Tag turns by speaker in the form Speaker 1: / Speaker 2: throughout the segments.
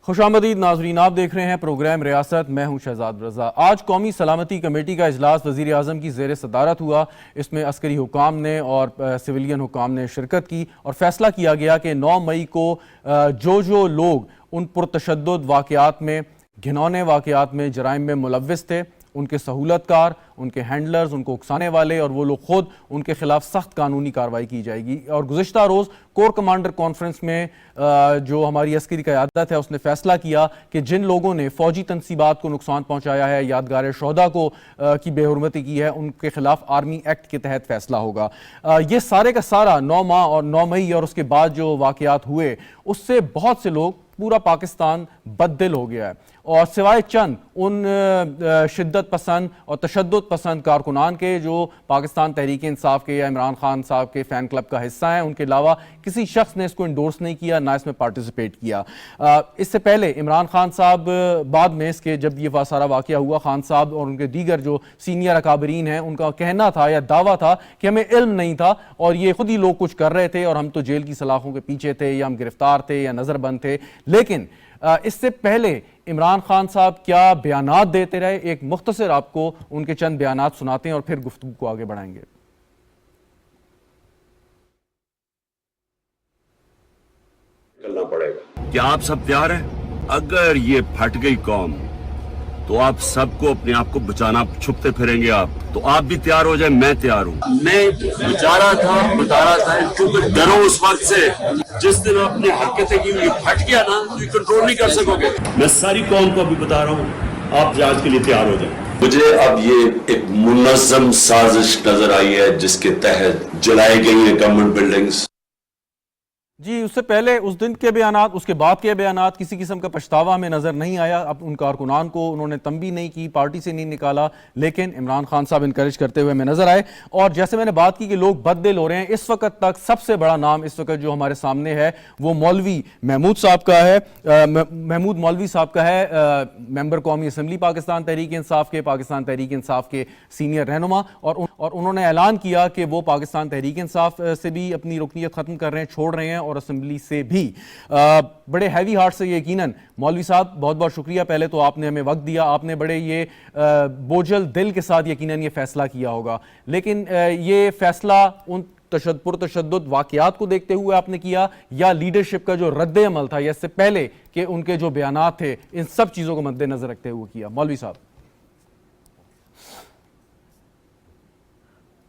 Speaker 1: خوش آمدید ناظرین، آپ دیکھ رہے ہیں پروگرام ریاست، میں ہوں شہزاد رضا۔ آج قومی سلامتی کمیٹی کا اجلاس وزیر اعظم کی زیر صدارت ہوا۔ اس میں عسکری حکام نے اور سویلین حکام نے شرکت کی اور فیصلہ کیا گیا کہ 9 مئی کو جو لوگ ان پرتشدد واقعات میں، گھنونے واقعات میں، جرائم میں ملوث تھے، ان کے سہولت کار، ان کے ہینڈلرز، ان کو اکسانے والے اور وہ لوگ خود، ان کے خلاف سخت قانونی کارروائی کی جائے گی۔ اور گزشتہ روز کور کمانڈر کانفرنس میں جو ہماری عسکری قیادت ہے اس نے فیصلہ کیا کہ جن لوگوں نے فوجی تنصیبات کو نقصان پہنچایا ہے، یادگار شہداء کو کی بے حرمتی کی ہے، ان کے خلاف آرمی ایکٹ کے تحت فیصلہ ہوگا۔ یہ سارے کا سارا 9 مئی اور اس کے بعد جو واقعات ہوئے اس سے بہت سے لوگ، پورا پاکستان بددل ہو گیا ہے، اور سوائے چند ان شدت پسند اور تشدد پسند کارکنان کے جو پاکستان تحریک انصاف کے یا عمران خان صاحب کے فین کلب کا حصہ ہیں، ان کے علاوہ کسی شخص نے اس کو انڈورس نہیں کیا، نہ اس میں پارٹیسپیٹ کیا۔ اس سے پہلے عمران خان صاحب، بعد میں اس کے جب یہ سارا واقعہ ہوا، خان صاحب اور ان کے دیگر جو سینئر اکابرین ہیں، ان کا کہنا تھا یا دعویٰ تھا کہ ہمیں علم نہیں تھا اور یہ خود ہی لوگ کچھ کر رہے تھے اور ہم تو جیل کی سلاخوں کے پیچھے تھے یا ہم گرفتار تھے یا نظر بند تھے۔ لیکن اس سے پہلے عمران خان صاحب کیا بیانات دیتے رہے، ایک مختصر آپ کو ان کے چند بیانات سناتے ہیں اور پھر گفتگو کو آگے بڑھائیں گے۔
Speaker 2: کرنا پڑے گا۔ کیا آپ سب تیار ہیں؟ اگر یہ پھٹ گئی قوم تو آپ سب کو اپنے آپ کو بچانا، چھپتے پھریں گے آپ، تو آپ بھی تیار ہو جائیں، میں تیار ہوں۔ میں بتا رہا تھا کیونکہ ڈرو اس وقت سے، جس دن آپ نے حرکتیں کی یہ پھٹ گیا نا تو یہ کنٹرول نہیں کر سکو گے۔ میں ساری قوم کو بھی بتا رہا ہوں، آپ جہاد کے لیے تیار ہو جائیں۔ مجھے اب یہ ایک منظم سازش نظر آئی ہے جس کے تحت جلائی گئی ہیں گورنمنٹ بلڈنگز۔
Speaker 1: جی، اس سے پہلے اس دن کے بیانات، اس کے بعد کے بیانات، کسی قسم کا پچھتاوا ہمیں نظر نہیں آیا۔ اب ان کارکنان کو انہوں نے تنبیہ نہیں کی، پارٹی سے نہیں نکالا، لیکن عمران خان صاحب انکریج کرتے ہوئے ہمیں نظر آئے۔ اور جیسے میں نے بات کی کہ لوگ بددل ہو رہے ہیں، اس وقت تک سب سے بڑا نام اس وقت جو ہمارے سامنے ہے وہ مولوی محمود صاحب کا ہے، محمود مولوی صاحب کا ہے، ممبر قومی اسمبلی پاکستان تحریک انصاف کے، پاکستان تحریک انصاف کے سینئر رہنما، اور انہوں نے اعلان کیا کہ وہ پاکستان تحریک انصاف سے بھی اپنی رکنیت ختم کر رہے ہیں، چھوڑ رہے ہیں، اور اسمبلی سے بھی۔ بڑے ہیوی ہارٹ سے یقیناً مولوی صاحب بہت بہت شکریہ، پہلے تو آپ نے ہمیں وقت دیا، آپ نے بڑے یہ بوجھل دل کے ساتھ یقیناً یہ فیصلہ کیا ہوگا، لیکن یہ فیصلہ ان پرتشدد واقعات کو دیکھتے ہوئے آپ نے کیا یا لیڈرشپ کا جو رد عمل تھا یا اس سے پہلے کہ ان کے جو بیانات تھے، ان سب چیزوں کو مد نظر رکھتے ہوئے کیا؟ مولوی صاحب۔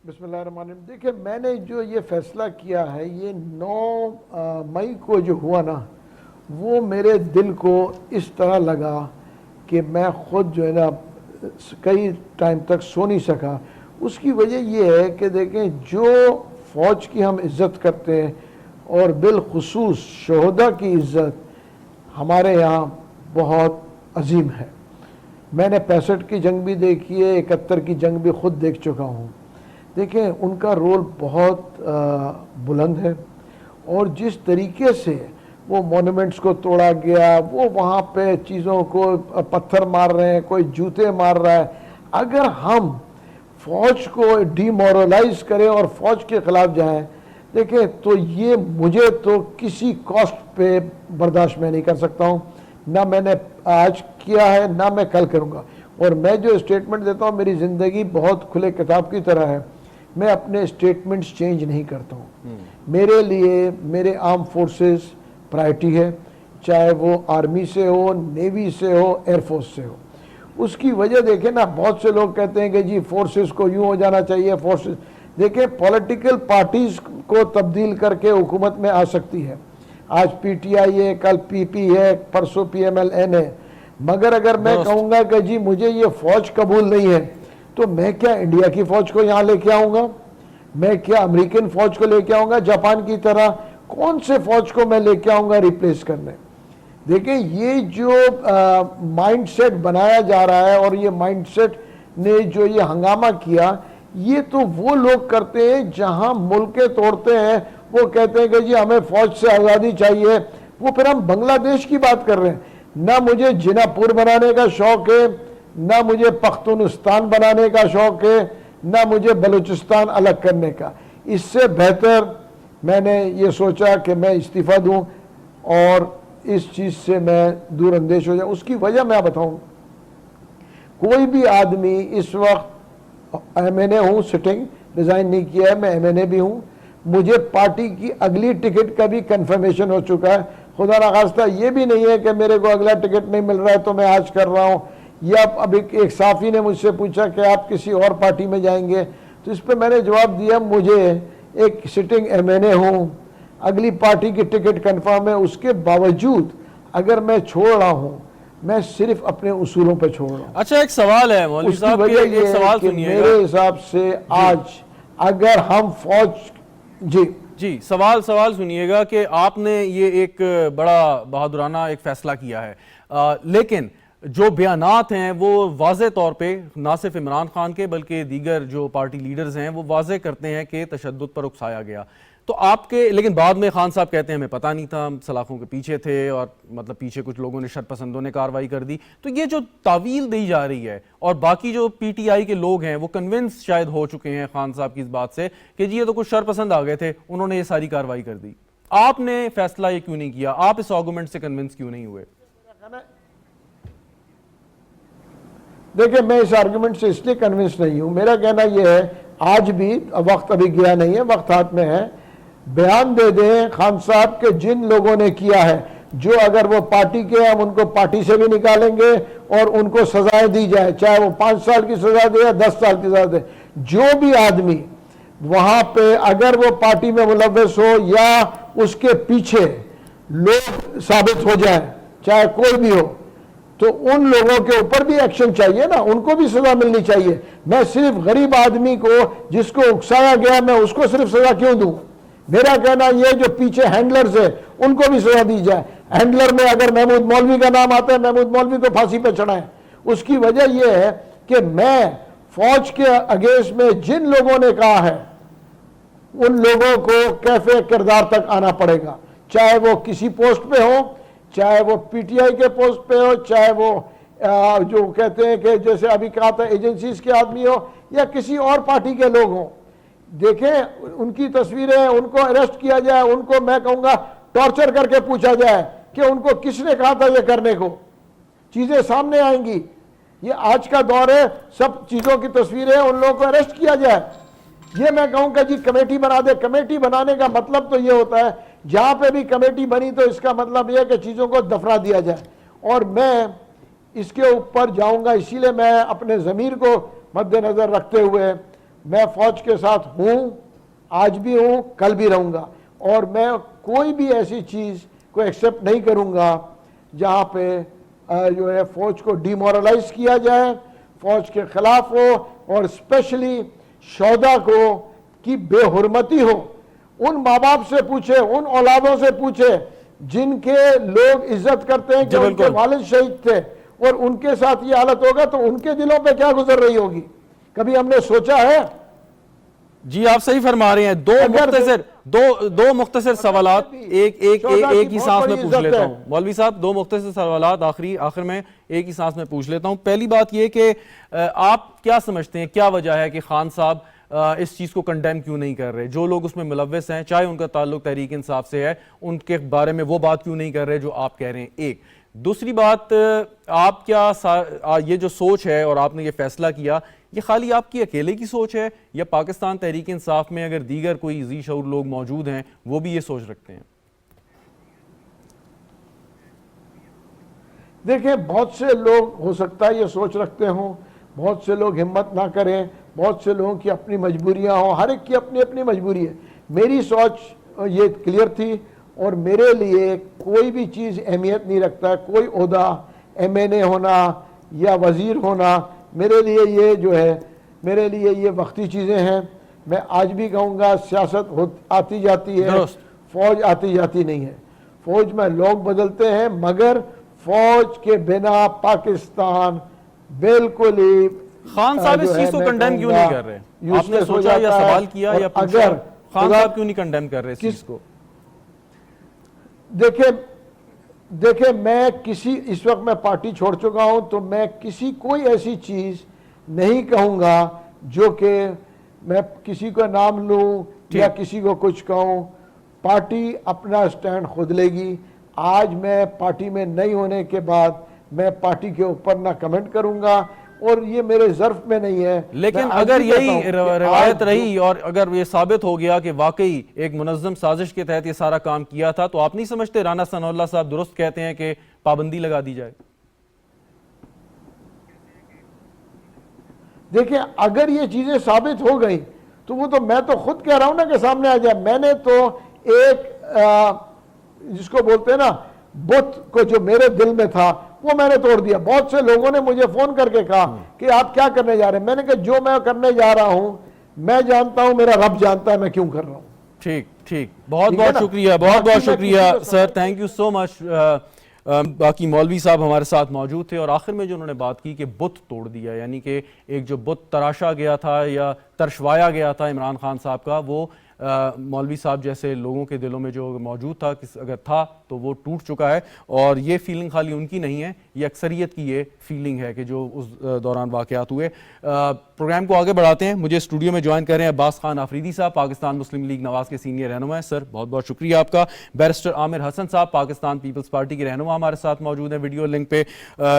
Speaker 3: بسم اللہ الرحمن الرحیم۔ دیکھیں، میں نے جو یہ فیصلہ کیا ہے، یہ 9 مئی کو جو ہوا نا، وہ میرے دل کو اس طرح لگا کہ میں خود جو ہے نا کئی ٹائم تک سو نہیں سکا۔ اس کی وجہ یہ ہے کہ دیکھیں، جو فوج کی ہم عزت کرتے ہیں اور بالخصوص شہداء کی عزت ہمارے یہاں بہت عظیم ہے۔ میں نے 65 کی جنگ بھی دیکھی ہے، 71 کی جنگ بھی خود دیکھ چکا ہوں۔ دیکھیں، ان کا رول بہت بلند ہے، اور جس طریقے سے وہ مونومنٹس کو توڑا گیا، وہ وہاں پہ چیزوں کو پتھر مار رہے ہیں، کوئی جوتے مار رہا ہے، اگر ہم فوج کو ڈی مورلائز کریں اور فوج کے خلاف جائیں، دیکھیں تو یہ مجھے تو کسی کاسٹ پہ برداشت میں نہیں کر سکتا ہوں، نہ میں نے آج کیا ہے نہ میں کل کروں گا۔ اور میں جو اسٹیٹمنٹ دیتا ہوں، میری زندگی بہت کھلے کتاب کی طرح ہے، میں اپنے اسٹیٹمنٹس چینج نہیں کرتا ہوں۔ میرے لیے میرے آرم فورسز پرائرٹی ہے، چاہے وہ آرمی سے ہو، نیوی سے ہو، ایئر فورس سے ہو۔ اس کی وجہ دیکھیں نا، بہت سے لوگ کہتے ہیں کہ جی فورسز کو یوں ہو جانا چاہیے، فورسز، دیکھیں پولیٹیکل پارٹیز کو تبدیل کر کے حکومت میں آ سکتی ہے، آج پی ٹی آئی ہے، کل پی پی ہے، پرسوں پی ایم ایل این ہے، مگر اگر میں کہوں گا کہ جی مجھے یہ فوج قبول نہیں ہے، تو میں کیا انڈیا کی فوج کو یہاں لے کے آؤں گا؟ میں کیا امریکن فوج کو لے کے آؤں گا جاپان کی طرح؟ کون سے فوج کو میں لے کے آؤں گا ریپلیس کرنے؟ دیکھیں، یہ جو مائنڈ سیٹ بنایا جا رہا ہے اور یہ مائنڈ سیٹ نے جو یہ ہنگامہ کیا، یہ تو وہ لوگ کرتے ہیں جہاں ملکیں توڑتے ہیں، وہ کہتے ہیں کہ جی ہمیں فوج سے آزادی چاہیے، وہ پھر ہم بنگلہ دیش کی بات کر رہے ہیں۔ نہ مجھے جنا پور بنانے کا شوق ہے، نہ مجھے پختونستان بنانے کا شوق ہے، نہ مجھے بلوچستان الگ کرنے کا۔ اس سے بہتر میں نے یہ سوچا کہ میں استعفیٰ دوں اور اس چیز سے میں دور اندیش ہو جاؤں. اس کی وجہ میں بتاؤں, کوئی بھی آدمی اس وقت ایم این اے ہوں, سٹنگ, ریزائن نہیں کیا ہے, میں ایم این اے بھی ہوں, مجھے پارٹی کی اگلی ٹکٹ کا بھی کنفرمیشن ہو چکا ہے. خدا نخواستہ یہ بھی نہیں ہے کہ میرے کو اگلا ٹکٹ نہیں مل رہا ہے تو میں آج کر رہا ہوں, یا اب ایک صحافی نے مجھ سے پوچھا کہ آپ کسی اور پارٹی میں جائیں گے, تو اس پہ میں نے جواب دیا مجھے ایک سٹنگ ایم این اے ہوں, اگلی پارٹی کی ٹکٹ کنفرم ہے, اس کے باوجود اگر میں چھوڑ رہا ہوں میں صرف اپنے اصولوں پہ چھوڑ رہا ہوں.
Speaker 1: اچھا ایک سوال ہے مولوی
Speaker 3: اس کی
Speaker 1: صاحب,
Speaker 3: وجہ
Speaker 1: ایک
Speaker 3: یہ ہے
Speaker 1: سوال
Speaker 3: کہ
Speaker 1: سنیے گا.
Speaker 3: میرے حساب سے آج اگر ہم فوج
Speaker 1: جی سوال سنیے گا کہ آپ نے یہ ایک بڑا بہادرانہ ایک فیصلہ کیا ہے, لیکن جو بیانات ہیں وہ واضح طور پہ نہ صرف عمران خان کے بلکہ دیگر جو پارٹی لیڈرز ہیں وہ واضح کرتے ہیں کہ تشدد پر اکسایا گیا. تو آپ کے, لیکن بعد میں خان صاحب کہتے ہیں ہمیں پتہ نہیں تھا, ہم سلاخوں کے پیچھے تھے, اور مطلب پیچھے کچھ لوگوں نے شر پسندوں نے کارروائی کر دی. تو یہ جو تعویل دی جا رہی ہے, اور باقی جو پی ٹی آئی کے لوگ ہیں وہ کنونس شاید ہو چکے ہیں خان صاحب کی اس بات سے کہ جی یہ تو کچھ شر پسند آ گئے تھے, انہوں نے یہ ساری کارروائی کر دی. آپ نے فیصلہ یہ کیوں نہیں کیا, آپ اس آرگومنٹ سے کنونس کیوں نہیں ہوئے؟
Speaker 3: دیکھیں میں اس آرگومنٹ سے اس لیے کنونس نہیں ہوں, میرا کہنا یہ ہے آج بھی, وقت ابھی گیا نہیں ہے, وقت ہاتھ میں ہے, بیان دے دیں خان صاحب کے جن لوگوں نے کیا ہے, جو اگر وہ پارٹی کے ہم ان کو پارٹی سے بھی نکالیں گے اور ان کو سزائیں دی جائے, چاہے وہ 5 سال کی سزا دے یا 10 سال کی سزا دے. جو بھی آدمی وہاں پہ اگر وہ پارٹی میں ملوث ہو یا اس کے پیچھے لوگ ثابت ہو جائیں, چاہے کوئی بھی ہو, تو ان لوگوں کے اوپر بھی ایکشن چاہیے نا, ان کو بھی سزا ملنی چاہیے. میں صرف غریب آدمی کو جس کو اکسایا گیا میں اس کو صرف سزا کیوں دوں؟ میرا کہنا یہ جو پیچھے ہینڈلرز ہیں ان کو بھی سزا دی جائے. ہینڈلر میں اگر محمود مولوی کا نام آتا ہے, محمود مولوی کو پھانسی پہ چڑھائیں. اس کی وجہ یہ ہے کہ میں فوج کے اگینسٹ میں جن لوگوں نے کہا ہے ان لوگوں کو کیفے کردار تک آنا پڑے گا, چاہے وہ کسی پوسٹ پہ ہو, چاہے وہ پی ٹی آئی کے پوسٹ پہ ہو, چاہے وہ جو کہتے ہیں کہ جیسے ابھی کہا تھا ایجنسیز کے آدمی ہو, یا کسی اور پارٹی کے لوگ ہوں. دیکھیں ان کی تصویریں, ان کو اریسٹ کیا جائے, ان کو میں کہوں گا ٹارچر کر کے پوچھا جائے کہ ان کو کس نے کہا تھا یہ کرنے کو, چیزیں سامنے آئیں گی. یہ آج کا دور ہے, سب چیزوں کی تصویریں, ان لوگوں کو اریسٹ کیا جائے. یہ میں کہوں کہ جی کمیٹی بنا دے. کمیٹی بنانے کا مطلب تو یہ ہوتا ہے جہاں پہ بھی کمیٹی بنی تو اس کا مطلب یہ کہ چیزوں کو دفنا دیا جائے, اور میں اس کے اوپر جاؤں گا. اسی لیے میں اپنے ضمیر کو مد نظر رکھتے ہوئے میں فوج کے ساتھ ہوں, آج بھی ہوں, کل بھی رہوں گا, اور میں کوئی بھی ایسی چیز کو ایکسیپٹ نہیں کروں گا جہاں پہ جو ہے فوج کو ڈیمورلائز کیا جائے, فوج کے خلاف ہو, اور اسپیشلی شہداء کو کی بے حرمتی ہو. ان ماں باپ سے پوچھے, ان اولادوں سے پوچھے جن کے لوگ عزت کرتے ہیں کہ ان کے والد شہید تھے, اور ان کے ساتھ یہ حالت ہوگا تو ان کے دلوں پہ کیا گزر رہی ہوگی. کبھی ہم نے سوچا ہے؟
Speaker 1: جی آپ صحیح فرما رہے ہیں. دو مختصر سوالات ایک ہی سانس میں پوچھ لیتا ہوں مولوی صاحب, 2 مختصر سوالات آخر میں ایک ہی سانس میں پوچھ لیتا ہوں. پہلی بات یہ کہ آپ کیا سمجھتے ہیں, کیا وجہ ہے کہ خان صاحب اس چیز کو کنڈیم کیوں نہیں کر رہے؟ جو لوگ اس میں ملوث ہیں, چاہے ان کا تعلق تحریک انصاف سے ہے, ان کے بارے میں وہ بات کیوں نہیں کر رہے جو آپ کہہ رہے ہیں؟ ایک. دوسری بات, آپ کیا یہ جو سوچ ہے اور آپ نے یہ فیصلہ کیا, یہ خالی آپ کی اکیلے کی سوچ ہے یا پاکستان تحریک انصاف میں اگر دیگر کوئی ذی شعور لوگ موجود ہیں وہ بھی یہ سوچ رکھتے ہیں؟
Speaker 3: دیکھیں بہت سے لوگ ہو سکتا ہے یہ سوچ رکھتے ہوں, بہت سے لوگ ہمت نہ کریں, بہت سے لوگوں کی اپنی مجبوریاں ہوں, ہر ایک کی اپنی اپنی مجبوری ہے. میری سوچ یہ کلیئر تھی, اور میرے لیے کوئی بھی چیز اہمیت نہیں رکھتا ہے, کوئی عہدہ ایم این اے ہونا یا وزیر ہونا, میرے لیے یہ جو ہے میرے لیے یہ وقتی چیزیں ہیں. میں آج بھی کہوں گا سیاست آتی جاتی ہے, فوج آتی جاتی نہیں ہے. فوج میں لوگ بدلتے ہیں, مگر فوج کے بنا پاکستان بالکل ہی.
Speaker 1: خان صاحب اس چیز کو کنڈیم کیوں نہیں کر رہے؟ آپ نے سوچا یا سوال کیا یا پوچھا, خان صاحب کیوں نہیں کنڈیم کر رہے اس چیز کو؟
Speaker 3: دیکھیں میں اس وقت میں پارٹی چھوڑ چکا ہوں, تو میں کوئی ایسی چیز نہیں کہوں گا جو کہ میں کسی کو نام لوں یا کسی کو کچھ کہوں. پارٹی اپنا سٹینڈ خود لے گی. آج میں پارٹی میں نہیں ہونے کے بعد میں پارٹی کے اوپر نہ کمنٹ کروں گا اور یہ میرے ظرف میں نہیں ہے.
Speaker 1: لیکن اگر یہی روایت رہی اور اگر یہ ثابت ہو گیا کہ واقعی ایک منظم سازش کے تحت یہ سارا کام کیا تھا تو آپ نہیں سمجھتے رانا ثناء اللہ صاحب درست کہتے ہیں کہ پابندی لگا دی جائے؟
Speaker 3: دیکھیں اگر یہ چیزیں ثابت ہو گئی تو وہ تو میں تو خود کہہ رہا ہوں نا کہ سامنے آ جائے. میں نے تو ایک جس کو بولتے ہیں نا بت کو جو میرے دل میں تھا وہ میں نے توڑ دیا. بہت سے لوگوں نے مجھے فون کر کے کہا کہ آپ کیا کرنے جا رہے ہیں. میں نے کہا جو میں کرنے جا رہا ہوں میں جانتا ہوں, میرا رب جانتا ہے میں کیوں کر رہا ہوں.
Speaker 1: ٹھیک بہت بہت شکریہ, بہت بہت شکریہ سر, تھینک یو سو مچ. باقی مولوی صاحب ہمارے ساتھ موجود تھے اور آخر میں جو انہوں نے بات کی کہ بت توڑ دیا, یعنی کہ ایک جو بت تراشا گیا تھا یا ترشوایا گیا تھا عمران خان صاحب کا, وہ مولوی صاحب جیسے لوگوں کے دلوں میں جو موجود تھا اگر تھا تو وہ ٹوٹ چکا ہے. اور یہ فیلنگ خالی ان کی نہیں ہے, یہ اکثریت کی یہ فیلنگ ہے کہ جو اس دوران واقعات ہوئے. پروگرام کو آگے بڑھاتے ہیں. مجھے اسٹوڈیو میں جوائن کر رہے ہیں عباس خان آفریدی صاحب, پاکستان مسلم لیگ نواز کے سینئر رہنما ہیں. سر بہت بہت شکریہ آپ کا. بیرسٹر عامر حسن صاحب, پاکستان پیپلز پارٹی کے رہنما ہمارے ساتھ موجود ہیں ویڈیو لنک پہ.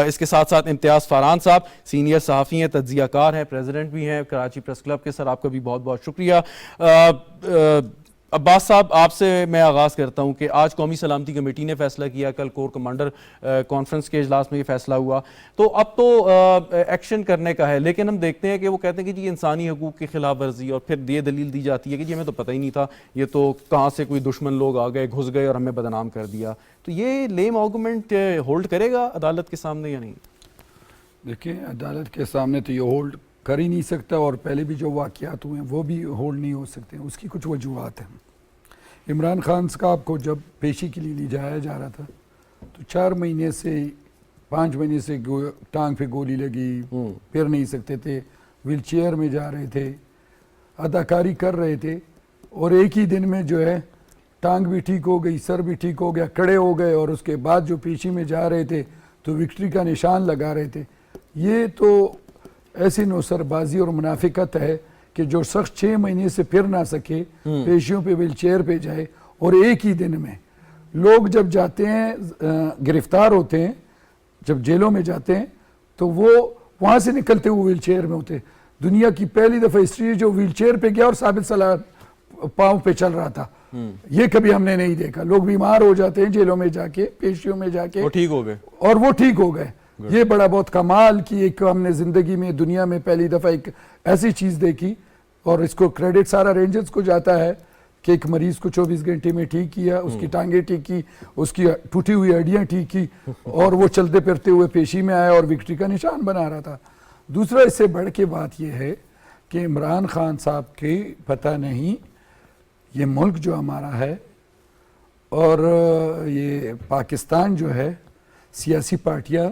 Speaker 1: اس کے ساتھ ساتھ امتیاز فاران صاحب, سینئر صحافی ہیں, تجزیہ کار ہیں, پریزیڈنٹ بھی ہیں کراچی پریس کلب کے. سر آپ کا بھی بہت بہت شکریہ. عباس صاحب آپ سے میں آغاز کرتا ہوں کہ آج قومی سلامتی کمیٹی نے فیصلہ کیا, کل کور کمانڈر کانفرنس کے اجلاس میں یہ فیصلہ ہوا, تو اب تو ایکشن کرنے کا ہے. لیکن ہم دیکھتے ہیں کہ وہ کہتے ہیں کہ جی انسانی حقوق کی خلاف ورزی, اور پھر یہ دلیل دی جاتی ہے کہ جی ہمیں تو پتہ ہی نہیں تھا, یہ تو کہاں سے کوئی دشمن لوگ آ گئے, گھس گئے اور ہمیں بدنام کر دیا. تو یہ لیم آرگومنٹ ہولڈ کرے گا عدالت کے سامنے یا نہیں؟
Speaker 4: دیکھیں عدالت کے سامنے تو یہ ہولڈ کر ہی نہیں سکتا, اور پہلے بھی جو واقعات ہوئے ہیں وہ بھی ہولڈ نہیں ہو سکتے. اس کی کچھ وجوہات ہیں. عمران خان صاحب کو جب پیشی کے لیے لے جایا جا رہا تھا تو 4 مہینے سے 5 مہینے سے ٹانگ پہ گولی لگی, پھر نہیں سکتے تھے, ویل چیئر میں جا رہے تھے, اداکاری کر رہے تھے, اور ایک ہی دن میں جو ہے ٹانگ بھی ٹھیک ہو گئی, سر بھی ٹھیک ہو گیا, کھڑے ہو گئے, اور اس کے بعد جو پیشی میں جا رہے تھے تو وکٹری کا نشان لگا رہے تھے. یہ تو ایسی نوسر بازی اور منافقت ہے کہ جو شخص 6 مہینے سے پھر نہ سکے, پیشیوں پہ ویل چیئر پہ جائے, اور ایک ہی دن میں لوگ جب جاتے ہیں گرفتار ہوتے ہیں, جب جیلوں میں جاتے ہیں تو وہ وہاں سے نکلتے ہوئے ویل چیئر میں ہوتے. دنیا کی پہلی دفعہ ہسٹری جو ویل چیئر پہ گیا اور ثابت صلاح پاؤں پہ چل رہا تھا, یہ کبھی ہم نے نہیں دیکھا. لوگ بیمار ہو جاتے ہیں جیلوں میں جا کے, پیشیوں میں جا کے,
Speaker 1: وہ ٹھیک ہو گئے, اور
Speaker 4: وہ ٹھیک ہو گئے. یہ بڑا بہت کمال کی ایک ہم نے زندگی میں دنیا میں پہلی دفعہ ایک ایسی چیز دیکھی, اور اس کو کریڈٹ سارا رینجرز کو جاتا ہے کہ ایک مریض کو 24 گھنٹے میں ٹھیک کیا, اس کی ٹانگیں ٹھیک کی, اس کی ٹوٹی ہوئی ہڈیاں ٹھیک کی, اور وہ چلتے پھرتے ہوئے پیشی میں آیا اور وکٹری کا نشان بنا رہا تھا. دوسرا اس سے بڑھ کے بات یہ ہے کہ عمران خان صاحب کی پتہ نہیں یہ ملک جو ہمارا ہے اور یہ پاکستان جو ہے, سیاسی پارٹیاں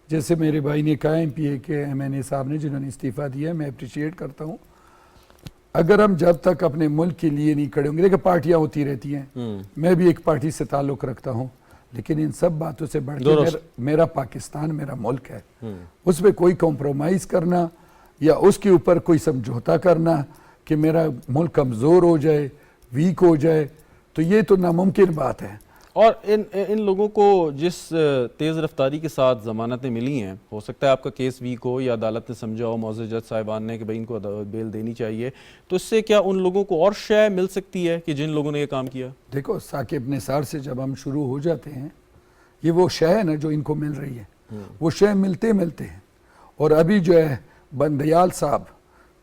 Speaker 4: جیسے میرے بھائی نے کہا ایم پی اے کے MNA صاحب نے جنہوں نے استعفیٰ دیا, میں اپریشیٹ کرتا ہوں. اگر ہم جب تک اپنے ملک کے لیے نہیں کھڑے ہوں گے, دیکھیں پارٹیاں ہوتی رہتی ہیں, میں بھی ایک پارٹی سے تعلق رکھتا ہوں, لیکن ان سب باتوں سے بڑھ کے میرا پاکستان میرا ملک ہے. اس میں کوئی کمپرومائز کرنا یا اس کے اوپر کوئی سمجھوتا کرنا کہ میرا ملک کمزور ہو جائے, ویک ہو جائے, تو یہ تو ناممکن بات ہے.
Speaker 1: اور ان لوگوں کو جس تیز رفتاری کے ساتھ ضمانتیں ملی ہیں, ہو سکتا ہے آپ کا کیس ویک ہو یا عدالت نے سمجھا ہو, معزز جج صاحبان نے کہ بھئی ان کو بیل دینی چاہیے, تو اس سے کیا ان لوگوں کو اور شے مل سکتی ہے کہ جن لوگوں نے یہ کام کیا؟
Speaker 4: دیکھو ثاقب نثار سے جب ہم شروع ہو جاتے ہیں, یہ وہ شے ہے نا جو ان کو مل رہی ہے, وہ شے ملتے ہیں. اور ابھی جو ہے بندیال صاحب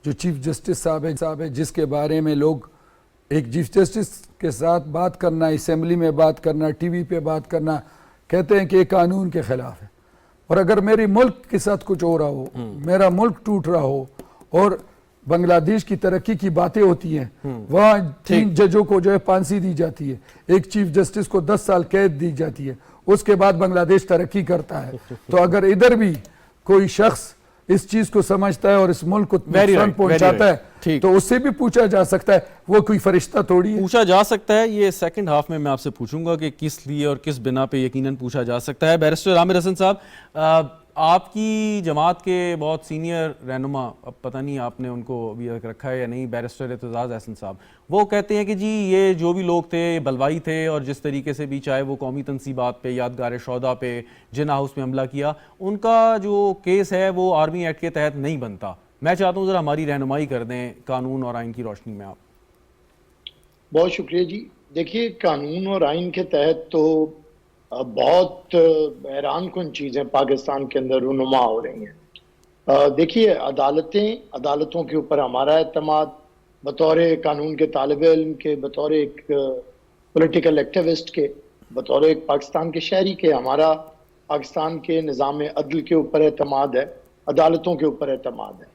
Speaker 4: جو چیف جسٹس صاحب ہے جس کے بارے میں لوگ ایک چیف جسٹس کے ساتھ بات کرنا, اسمبلی میں بات کرنا, ٹی وی پہ بات کرنا, کہتے ہیں کہ یہ قانون کے خلاف ہے. اور اگر میری ملک کے ساتھ کچھ ہو رہا ہو, میرا ملک ٹوٹ رہا ہو, اور بنگلہ دیش کی ترقی کی باتیں ہوتی ہیں, وہاں 3 ججوں کو جو ہے پھانسی دی جاتی ہے, ایک چیف جسٹس کو 10 سال قید دی جاتی ہے, اس کے بعد بنگلہ دیش ترقی کرتا ہے. تو اگر ادھر بھی کوئی شخص اس چیز کو سمجھتا ہے اور اس ملک کو نقصان پہنچاتا ہے تو اس سے بھی پوچھا جا سکتا ہے, وہ کوئی فرشتہ تھوڑی ہے.
Speaker 1: پوچھا جا سکتا ہے, یہ سیکنڈ ہاف میں آپ سے پوچھوں گا کہ کس لیے اور کس بنا پہ یقیناً پوچھا جا سکتا ہے. بیرسٹر عامر حسن صاحب, آپ کی جماعت کے بہت سینئر رہنما، اب پتہ نہیں آپ نے ان کو ابھی تک رکھا ہے یا نہیں، بیرسٹر اعتزاز احسن صاحب، وہ کہتے ہیں کہ جی یہ جو بھی لوگ تھے بلوائی تھے، اور جس طریقے سے بھی چاہے وہ قومی تنصیبات پہ، یادگار شہداء پہ جن ہاؤس میں حملہ کیا، ان کا جو کیس ہے وہ آرمی ایکٹ کے تحت نہیں بنتا. میں چاہتا ہوں ذرا ہماری رہنمائی کر دیں قانون اور آئین کی روشنی میں. آپ
Speaker 5: بہت شکریہ جی. دیکھیے قانون اور آئین کے تحت تو بہت حیران کن چیزیں پاکستان کے اندر رونما ہو رہی ہیں. دیکھیے عدالتوں کے اوپر ہمارا اعتماد بطور قانون کے طالب علم کے، بطور ایک پولیٹیکل ایکٹیوسٹ کے، بطور ایک پاکستان کے شہری کے، ہمارا پاکستان کے نظام عدل کے اوپر اعتماد ہے، عدالتوں کے اوپر اعتماد ہے.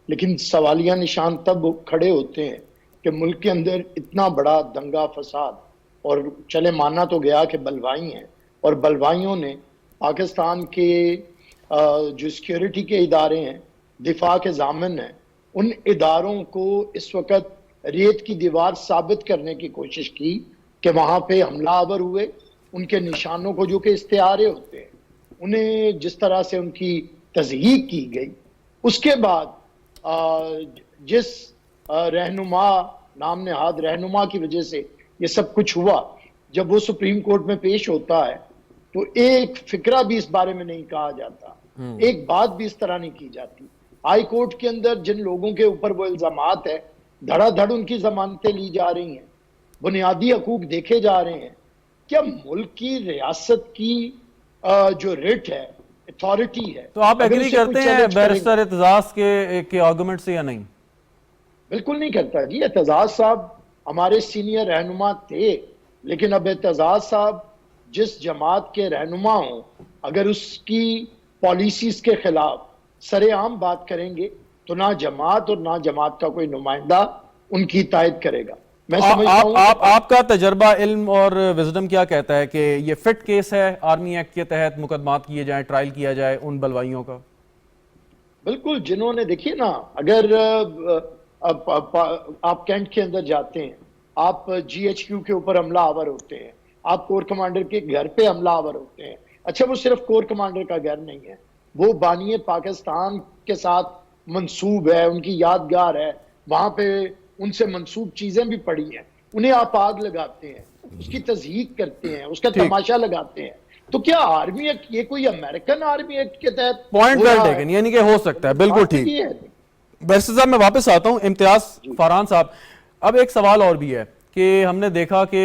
Speaker 5: لیکن سوالیہ نشان تب کھڑے ہوتے ہیں کہ ملک کے اندر اتنا بڑا دنگا فساد، اور چلے ماننا تو گیا کہ بلوائی ہیں، اور بلوائیوں نے پاکستان کے جو سیکیورٹی کے ادارے ہیں، دفاع کے ضامن ہیں، ان اداروں کو اس وقت ریت کی دیوار ثابت کرنے کی کوشش کی کہ وہاں پہ حملہ آور ہوئے. ان کے نشانوں کو جو کہ استعارے ہوتے ہیں، انہیں جس طرح سے ان کی تضحیق کی گئی. اس کے بعد جس رہنما، نام نہاد رہنما کی وجہ سے یہ سب کچھ ہوا، جب وہ سپریم کورٹ میں پیش ہوتا ہے تو ایک فکرہ بھی اس بارے میں نہیں کہا جاتا، ایک بات بھی اس طرح نہیں کی جاتی. ہائی کورٹ کے اندر جن لوگوں کے اوپر وہ الزامات ہیں، دھڑا دھڑ ان کی ضمانتیں لی جا رہی ہیں، بنیادی حقوق دیکھے جا رہے ہیں. کیا ملک کی ریاست کی جو ریٹ ہے، اتھارٹی ہے،
Speaker 1: تو آپ ایگری کرتے ہیں بیرسٹر اعتزاز کے آرگومنٹ سے یا نہیں؟
Speaker 5: بالکل نہیں کرتا جی. اعتزاز صاحب ہمارے سینئر رہنما تھے، لیکن اب اعتزاز صاحب جس جماعت کے رہنما ہوں، اگر اس کی پالیسیز کے خلاف سر عام بات کریں گے تو نہ جماعت اور نہ جماعت کا کوئی نمائندہ ان کی تائید کرے گا. میں سمجھتا ہوں
Speaker 1: آپ کا تجربہ، علم اور وزڈم کیا کہتا ہے کہ یہ فٹ کیس ہے آرمی ایکٹ کے تحت مقدمات کیے جائیں، ٹرائل کیا جائے ان بلوائیوں کا؟
Speaker 5: بالکل. جنہوں نے دیکھیے نا، اگر آپ کینٹ کے اندر جاتے ہیں، آپ جی ایچ کیو کے اوپر حملہ آور ہوتے ہیں، آپ کور کمانڈر کے گھر پہ حملہ آور ہوتے ہیں. اچھا، وہ صرف کور کمانڈر کا گھر نہیں ہے، وہ بانی پاکستان کے ساتھ منسوب ہے، ان کی یادگار ہے، وہاں پہ ان سے منسوب چیزیں بھی پڑی ہیں. انہیں آپ آگ لگاتے ہیں، اس کی تضحیق کرتے ہیں، اس کا تماشا لگاتے ہیں. تو کیا آرمی ایکٹ یہ کوئی امریکن آرمی ایکٹ کے تحت
Speaker 1: پوائنٹ ویل ٹیکن، یعنی کہ ہو سکتا ہے، بالکل ٹھیک. بیرسٹر صاحب میں واپس آتا ہوں. امتیاز فاران صاحب، اب ایک سوال اور بھی ہے کہ ہم نے دیکھا کہ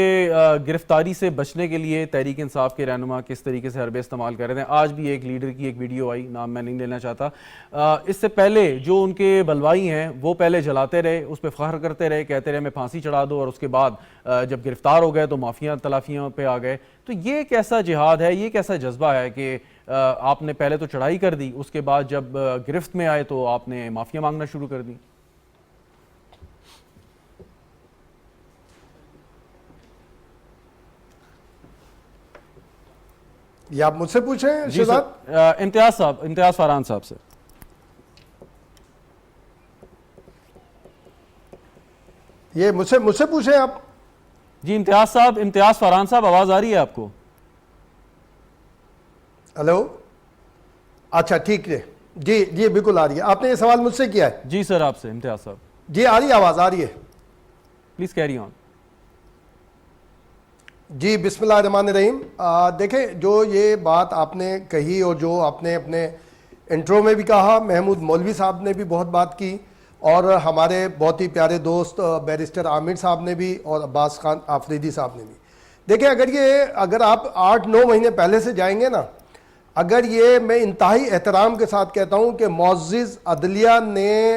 Speaker 1: گرفتاری سے بچنے کے لیے تحریک انصاف کے رہنما کس طریقے سے حربے استعمال کر رہے ہیں. آج بھی ایک لیڈر کی ایک ویڈیو آئی، نام میں نہیں لینا چاہتا، اس سے پہلے جو ان کے بلوائی ہیں وہ پہلے جلاتے رہے، اس پہ فخر کرتے رہے، کہتے رہے میں پھانسی چڑھا دو، اور اس کے بعد جب گرفتار ہو گئے تو مافیا تلافیوں پہ آ گئے. تو یہ کیسا جہاد ہے، یہ کیسا جذبہ ہے کہ آپ نے پہلے تو چڑھائی کر دی، اس کے بعد جب گرفت میں آئے تو آپ نے معافیا مانگنا شروع کر دی؟
Speaker 3: یہ آپ مجھ سے پوچھیں شہزاد؟
Speaker 1: امتیاز فاران صاحب سے.
Speaker 3: یہ مجھ سے پوچھیں آپ.
Speaker 1: جی امتیاز فاران صاحب، آواز آ رہی ہے آپ کو؟
Speaker 3: ہلو، اچھا ٹھیک ہے، جی بالکل آ رہی ہے. آپ نے یہ سوال مجھ سے کیا ہے؟
Speaker 1: جی سر، آپ سے. امتیاز صاحب
Speaker 3: جی آ رہی ہے، آواز آ رہی ہے؟
Speaker 1: Please carry on.
Speaker 3: جی بسم اللہ الرحمن الرحیم. دیکھیں، جو یہ بات آپ نے کہی اور جو آپ نے اپنے انٹرو میں بھی کہا، محمود مولوی صاحب نے بھی بہت بات کی، اور ہمارے بہت ہی پیارے دوست بیرسٹر عامر صاحب نے بھی، اور عباس خان آفریدی صاحب نے بھی. دیکھیں، اگر آپ 8-9 مہینے پہلے سے جائیں گے نا، اگر یہ میں انتہائی احترام کے ساتھ کہتا ہوں کہ معزز عدلیہ نے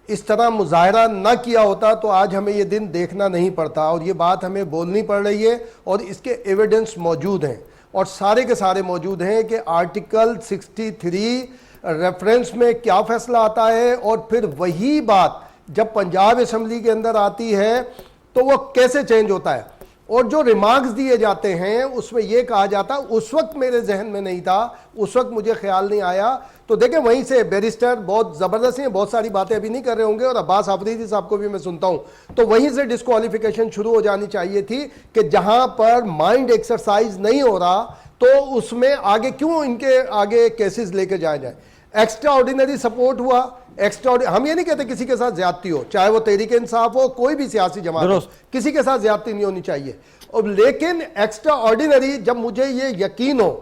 Speaker 3: اس طرح مظاہرہ نہ کیا ہوتا تو آج ہمیں یہ دن دیکھنا نہیں پڑتا، اور یہ بات ہمیں بولنی پڑ رہی ہے، اور اس کے ایویڈنس موجود ہیں، اور سارے کے سارے موجود ہیں کہ آرٹیکل 63 ریفرنس میں کیا فیصلہ آتا ہے، اور پھر وہی بات جب پنجاب اسمبلی کے اندر آتی ہے تو وہ کیسے چینج ہوتا ہے. اور جو ریمارکس دیے جاتے ہیں اس میں یہ کہا جاتا، اس وقت میرے ذہن میں نہیں تھا، اس وقت مجھے خیال نہیں آیا. تو دیکھیں، وہیں سے بیرسٹر بہت زبردست ہیں، بہت ساری باتیں ابھی نہیں کر رہے ہوں گے، اور عباس آفریدی صاحب کو بھی میں سنتا ہوں، تو وہیں سے ڈسکوالیفیکیشن شروع ہو جانی چاہیے تھی کہ جہاں پر مائنڈ ایکسرسائز نہیں ہو رہا
Speaker 6: تو اس میں آگے کیوں ان کے آگے کیسز لے کے جائے جائیں. ایکسٹرا آرڈینری سپورٹ ہوا, ہم یہ نہیں کہتے کسی کے ساتھ زیادتی ہو, چاہے وہ تحریک انصاف ہو, کوئی بھی سیاسی جماعت ہو, کسی کے ساتھ زیادتی نہیں ہونی چاہیے. لیکن ایکسٹرا آرڈینری جب مجھے یہ یقین ہو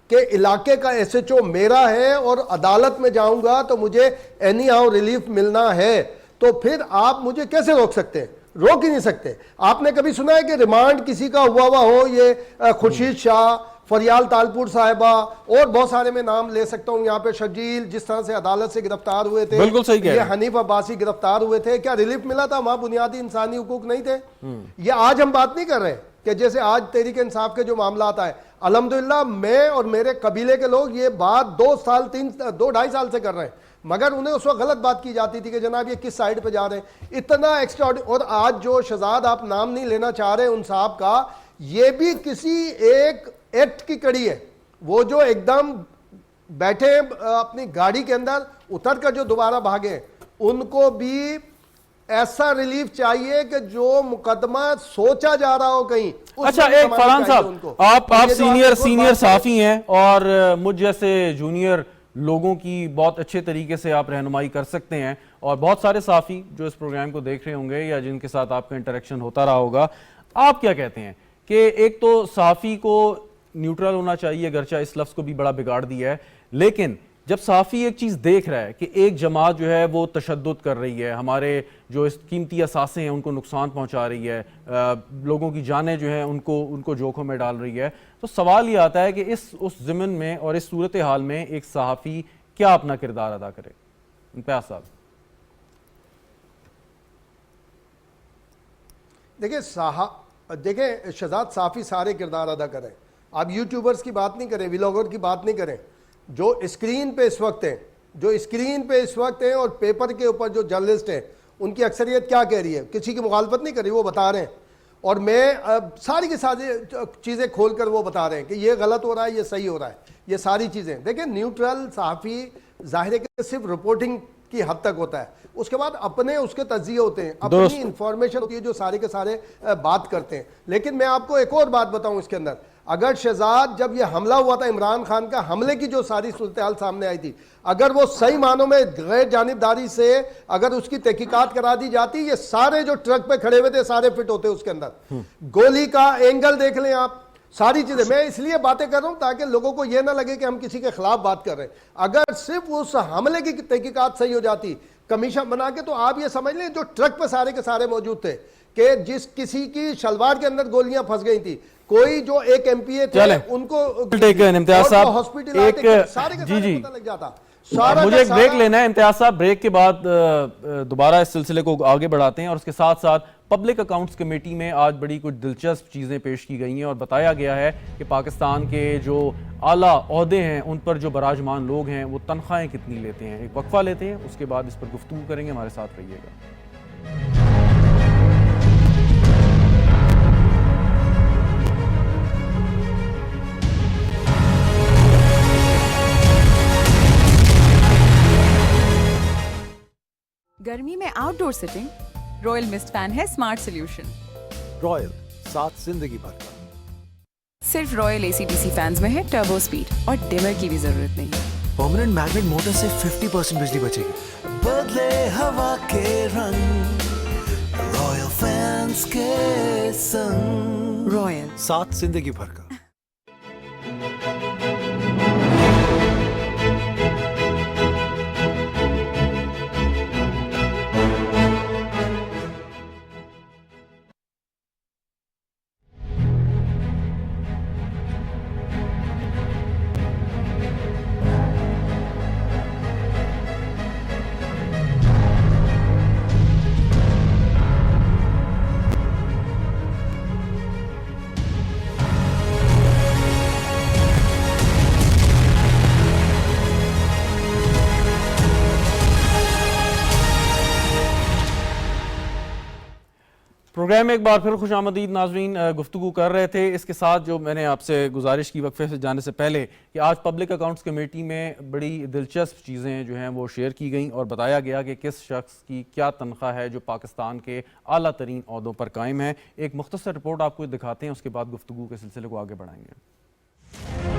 Speaker 6: کہ علاقے کا ایس ایچ او میرا ہے اور عدالت میں جاؤں گا تو مجھے اینی ہاؤ ریلیف ملنا ہے, تو پھر آپ مجھے کیسے روک سکتے ہیں؟ روک ہی نہیں سکتے. آپ نے کبھی سنا ہے کہ ریمانڈ کسی کا ہوا ہو؟ یہ خورشید شاہ, فریال تالپور صاحبہ اور بہت سارے میں نام لے سکتا ہوں یہاں پہ, شرجیل جس طرح سے عدالت سے گرفتار ہوئے تھے,
Speaker 1: بالکل صحیح کہہ رہے ہیں.
Speaker 6: یہ حنیف عباسی گرفتار ہوئے تھے, کیا ریلیف ملا تھا؟ وہاں بنیادی انسانی حقوق نہیں تھے؟ یہ آج ہم بات نہیں کر رہے کہ جیسے آج تحریک انصاف کے جو معاملات آئے, الحمدللہ میں اور میرے قبیلے کے لوگ یہ بات 2-2.5 سال سے کر رہے ہیں, مگر انہیں اس وقت غلط بات کی جاتی تھی کہ جناب یہ کس سائیڈ پہ جا رہے ہیں. اتنا ایکسٹرا, اور آج جو شہزاد آپ نام نہیں لینا چاہ رہے ان صاحب کا, یہ بھی کسی ایک ایکٹ کی کڑی ہے. وہ جو ایک دم بیٹھے اپنی گاڑی کے اندر اتر کر جو دوبارہ بھاگے, ان کو بھی ایسا ریلیف چاہیے کہ جو مقدمہ سوچا جا رہا ہو کہیں.
Speaker 1: اچھا ایک فرحان صاحب, آپ سینئر صحافی ہیں اور مجھ جیسے جونیئر لوگوں کی بہت اچھے طریقے سے آپ رہنمائی کر سکتے ہیں, اور بہت سارے صحافی جو اس پروگرام کو دیکھ رہے ہوں گے یا جن کے ساتھ آپ کا انٹریکشن ہوتا رہا ہوگا, آپ کیا کہتے ہیں کہ ایک تو صحافی کو نیوٹرل ہونا چاہیے, اگرچہ اس لفظ کو بھی بڑا بگاڑ دیا ہے, لیکن جب صحافی ایک چیز دیکھ رہا ہے کہ ایک جماعت جو ہے وہ تشدد کر رہی ہے, ہمارے جو قیمتی اثاثے ہیں ان کو نقصان پہنچا رہی ہے, لوگوں کی جانیں جو ہیں ان کو جوکھوں میں ڈال رہی ہے, تو سوال یہ آتا ہے کہ اس ضمن میں اور اس صورتحال میں ایک صحافی کیا اپنا کردار ادا کرے؟ امتیاز صاحب.
Speaker 6: دیکھیں شہزاد, صحافی سارے کردار ادا کریں. آپ یوٹیوبرز کی بات نہیں کریں, ولاگر کی بات نہیں کریں, جو اسکرین پہ اس وقت ہیں اور پیپر کے اوپر جو جرنلسٹ ہیں ان کی اکثریت کیا کہہ رہی ہے, کسی کی مخالفت نہیں کر رہی, وہ بتا رہے ہیں, اور میں ساری کی ساری چیزیں کھول کر وہ بتا رہے ہیں کہ یہ غلط ہو رہا ہے, یہ صحیح ہو رہا ہے, یہ ساری چیزیں. دیکھیں نیوٹرل صحافی ظاہر ہے کہ صرف رپورٹنگ کی حد تک ہوتا ہے, اس کے بعد اپنے اس کے تجزیے ہوتے ہیں, اپنی انفارمیشن ہوتی ہے جو سارے کے سارے بات کرتے ہیں. لیکن میں آپ کو ایک اور بات بتاؤں اس کے اندر, اگر شہزاد جب یہ حملہ ہوا تھا عمران خان کا, حملے کی جو ساری صورتحال سامنے آئی تھی, اگر وہ صحیح معنوں میں غیر جانبداری سے اگر اس کی تحقیقات کرا دی جاتی, یہ سارے جو ٹرک پہ کھڑے ہوئے تھے سارے فٹ ہوتے اس کے اندر. گولی کا اینگل دیکھ لیں آپ, ساری چیزیں. میں اس لیے باتیں کر رہا ہوں تاکہ لوگوں کو یہ نہ لگے کہ ہم کسی کے خلاف بات کر رہے ہیں. اگر صرف اس حملے کی تحقیقات صحیح ہو جاتی کمیشن بنا کے, تو آپ یہ سمجھ لیں جو ٹرک پہ سارے کے سارے موجود تھے, کہ جس کسی کی شلوار کے اندر گولیاں پھنس گئی تھی, کوئی جو ایک ایم پی اے تھے ان کو
Speaker 1: امتیاز صاحب
Speaker 6: ہاسپٹل آتے سارے کے سارے پتہ لگ جاتا.
Speaker 1: مجھے ایک بریک لینا ہے امتیاز صاحب, بریک کے بعد دوبارہ اس سلسلے کو آگے بڑھاتے ہیں, اور اس کے ساتھ ساتھ پبلک اکاؤنٹس کمیٹی میں آج بڑی کچھ دلچسپ چیزیں پیش کی گئی ہیں, اور بتایا گیا ہے کہ پاکستان کے جو اعلیٰ عہدے ہیں ان پر جو براجمان لوگ ہیں وہ تنخواہیں کتنی لیتے ہیں. ایک وقفہ لیتے ہیں, اس کے بعد اس پر گفتگو کریں گے, ہمارے ساتھ رہیے گا.
Speaker 7: گرمی میں آؤٹ ڈور سٹنگ, رائل مسٹ فین ہے سمارٹ سلیوشن.
Speaker 8: رائل, ساتھ زندگی بھر کا.
Speaker 7: صرف رائل اے سی ڈی سی فینز میں ہے ٹربو سپیڈ, اور ڈمر کی بھی ضرورت نہیں.
Speaker 8: پرماننٹ میگنیٹ موٹر سے 50% بجلی بچے گی. بدلے ہوا کے رنگ, رائل فینز کے سنگ.
Speaker 7: رائل,
Speaker 8: ساتھ زندگی بھر کا.
Speaker 1: پروگرام میں ایک بار پھر خوش آمدید ناظرین. گفتگو کر رہے تھے اس کے ساتھ جو میں نے آپ سے گزارش کی وقفے سے جانے سے پہلے, کہ آج پبلک اکاؤنٹس کمیٹی میں بڑی دلچسپ چیزیں جو ہیں وہ شیئر کی گئیں, اور بتایا گیا کہ کس شخص کی کیا تنخواہ ہے جو پاکستان کے اعلیٰ ترین عہدوں پر قائم ہے. ایک مختصر رپورٹ آپ کو دکھاتے ہیں, اس کے بعد گفتگو کے سلسلے کو آگے بڑھائیں گے.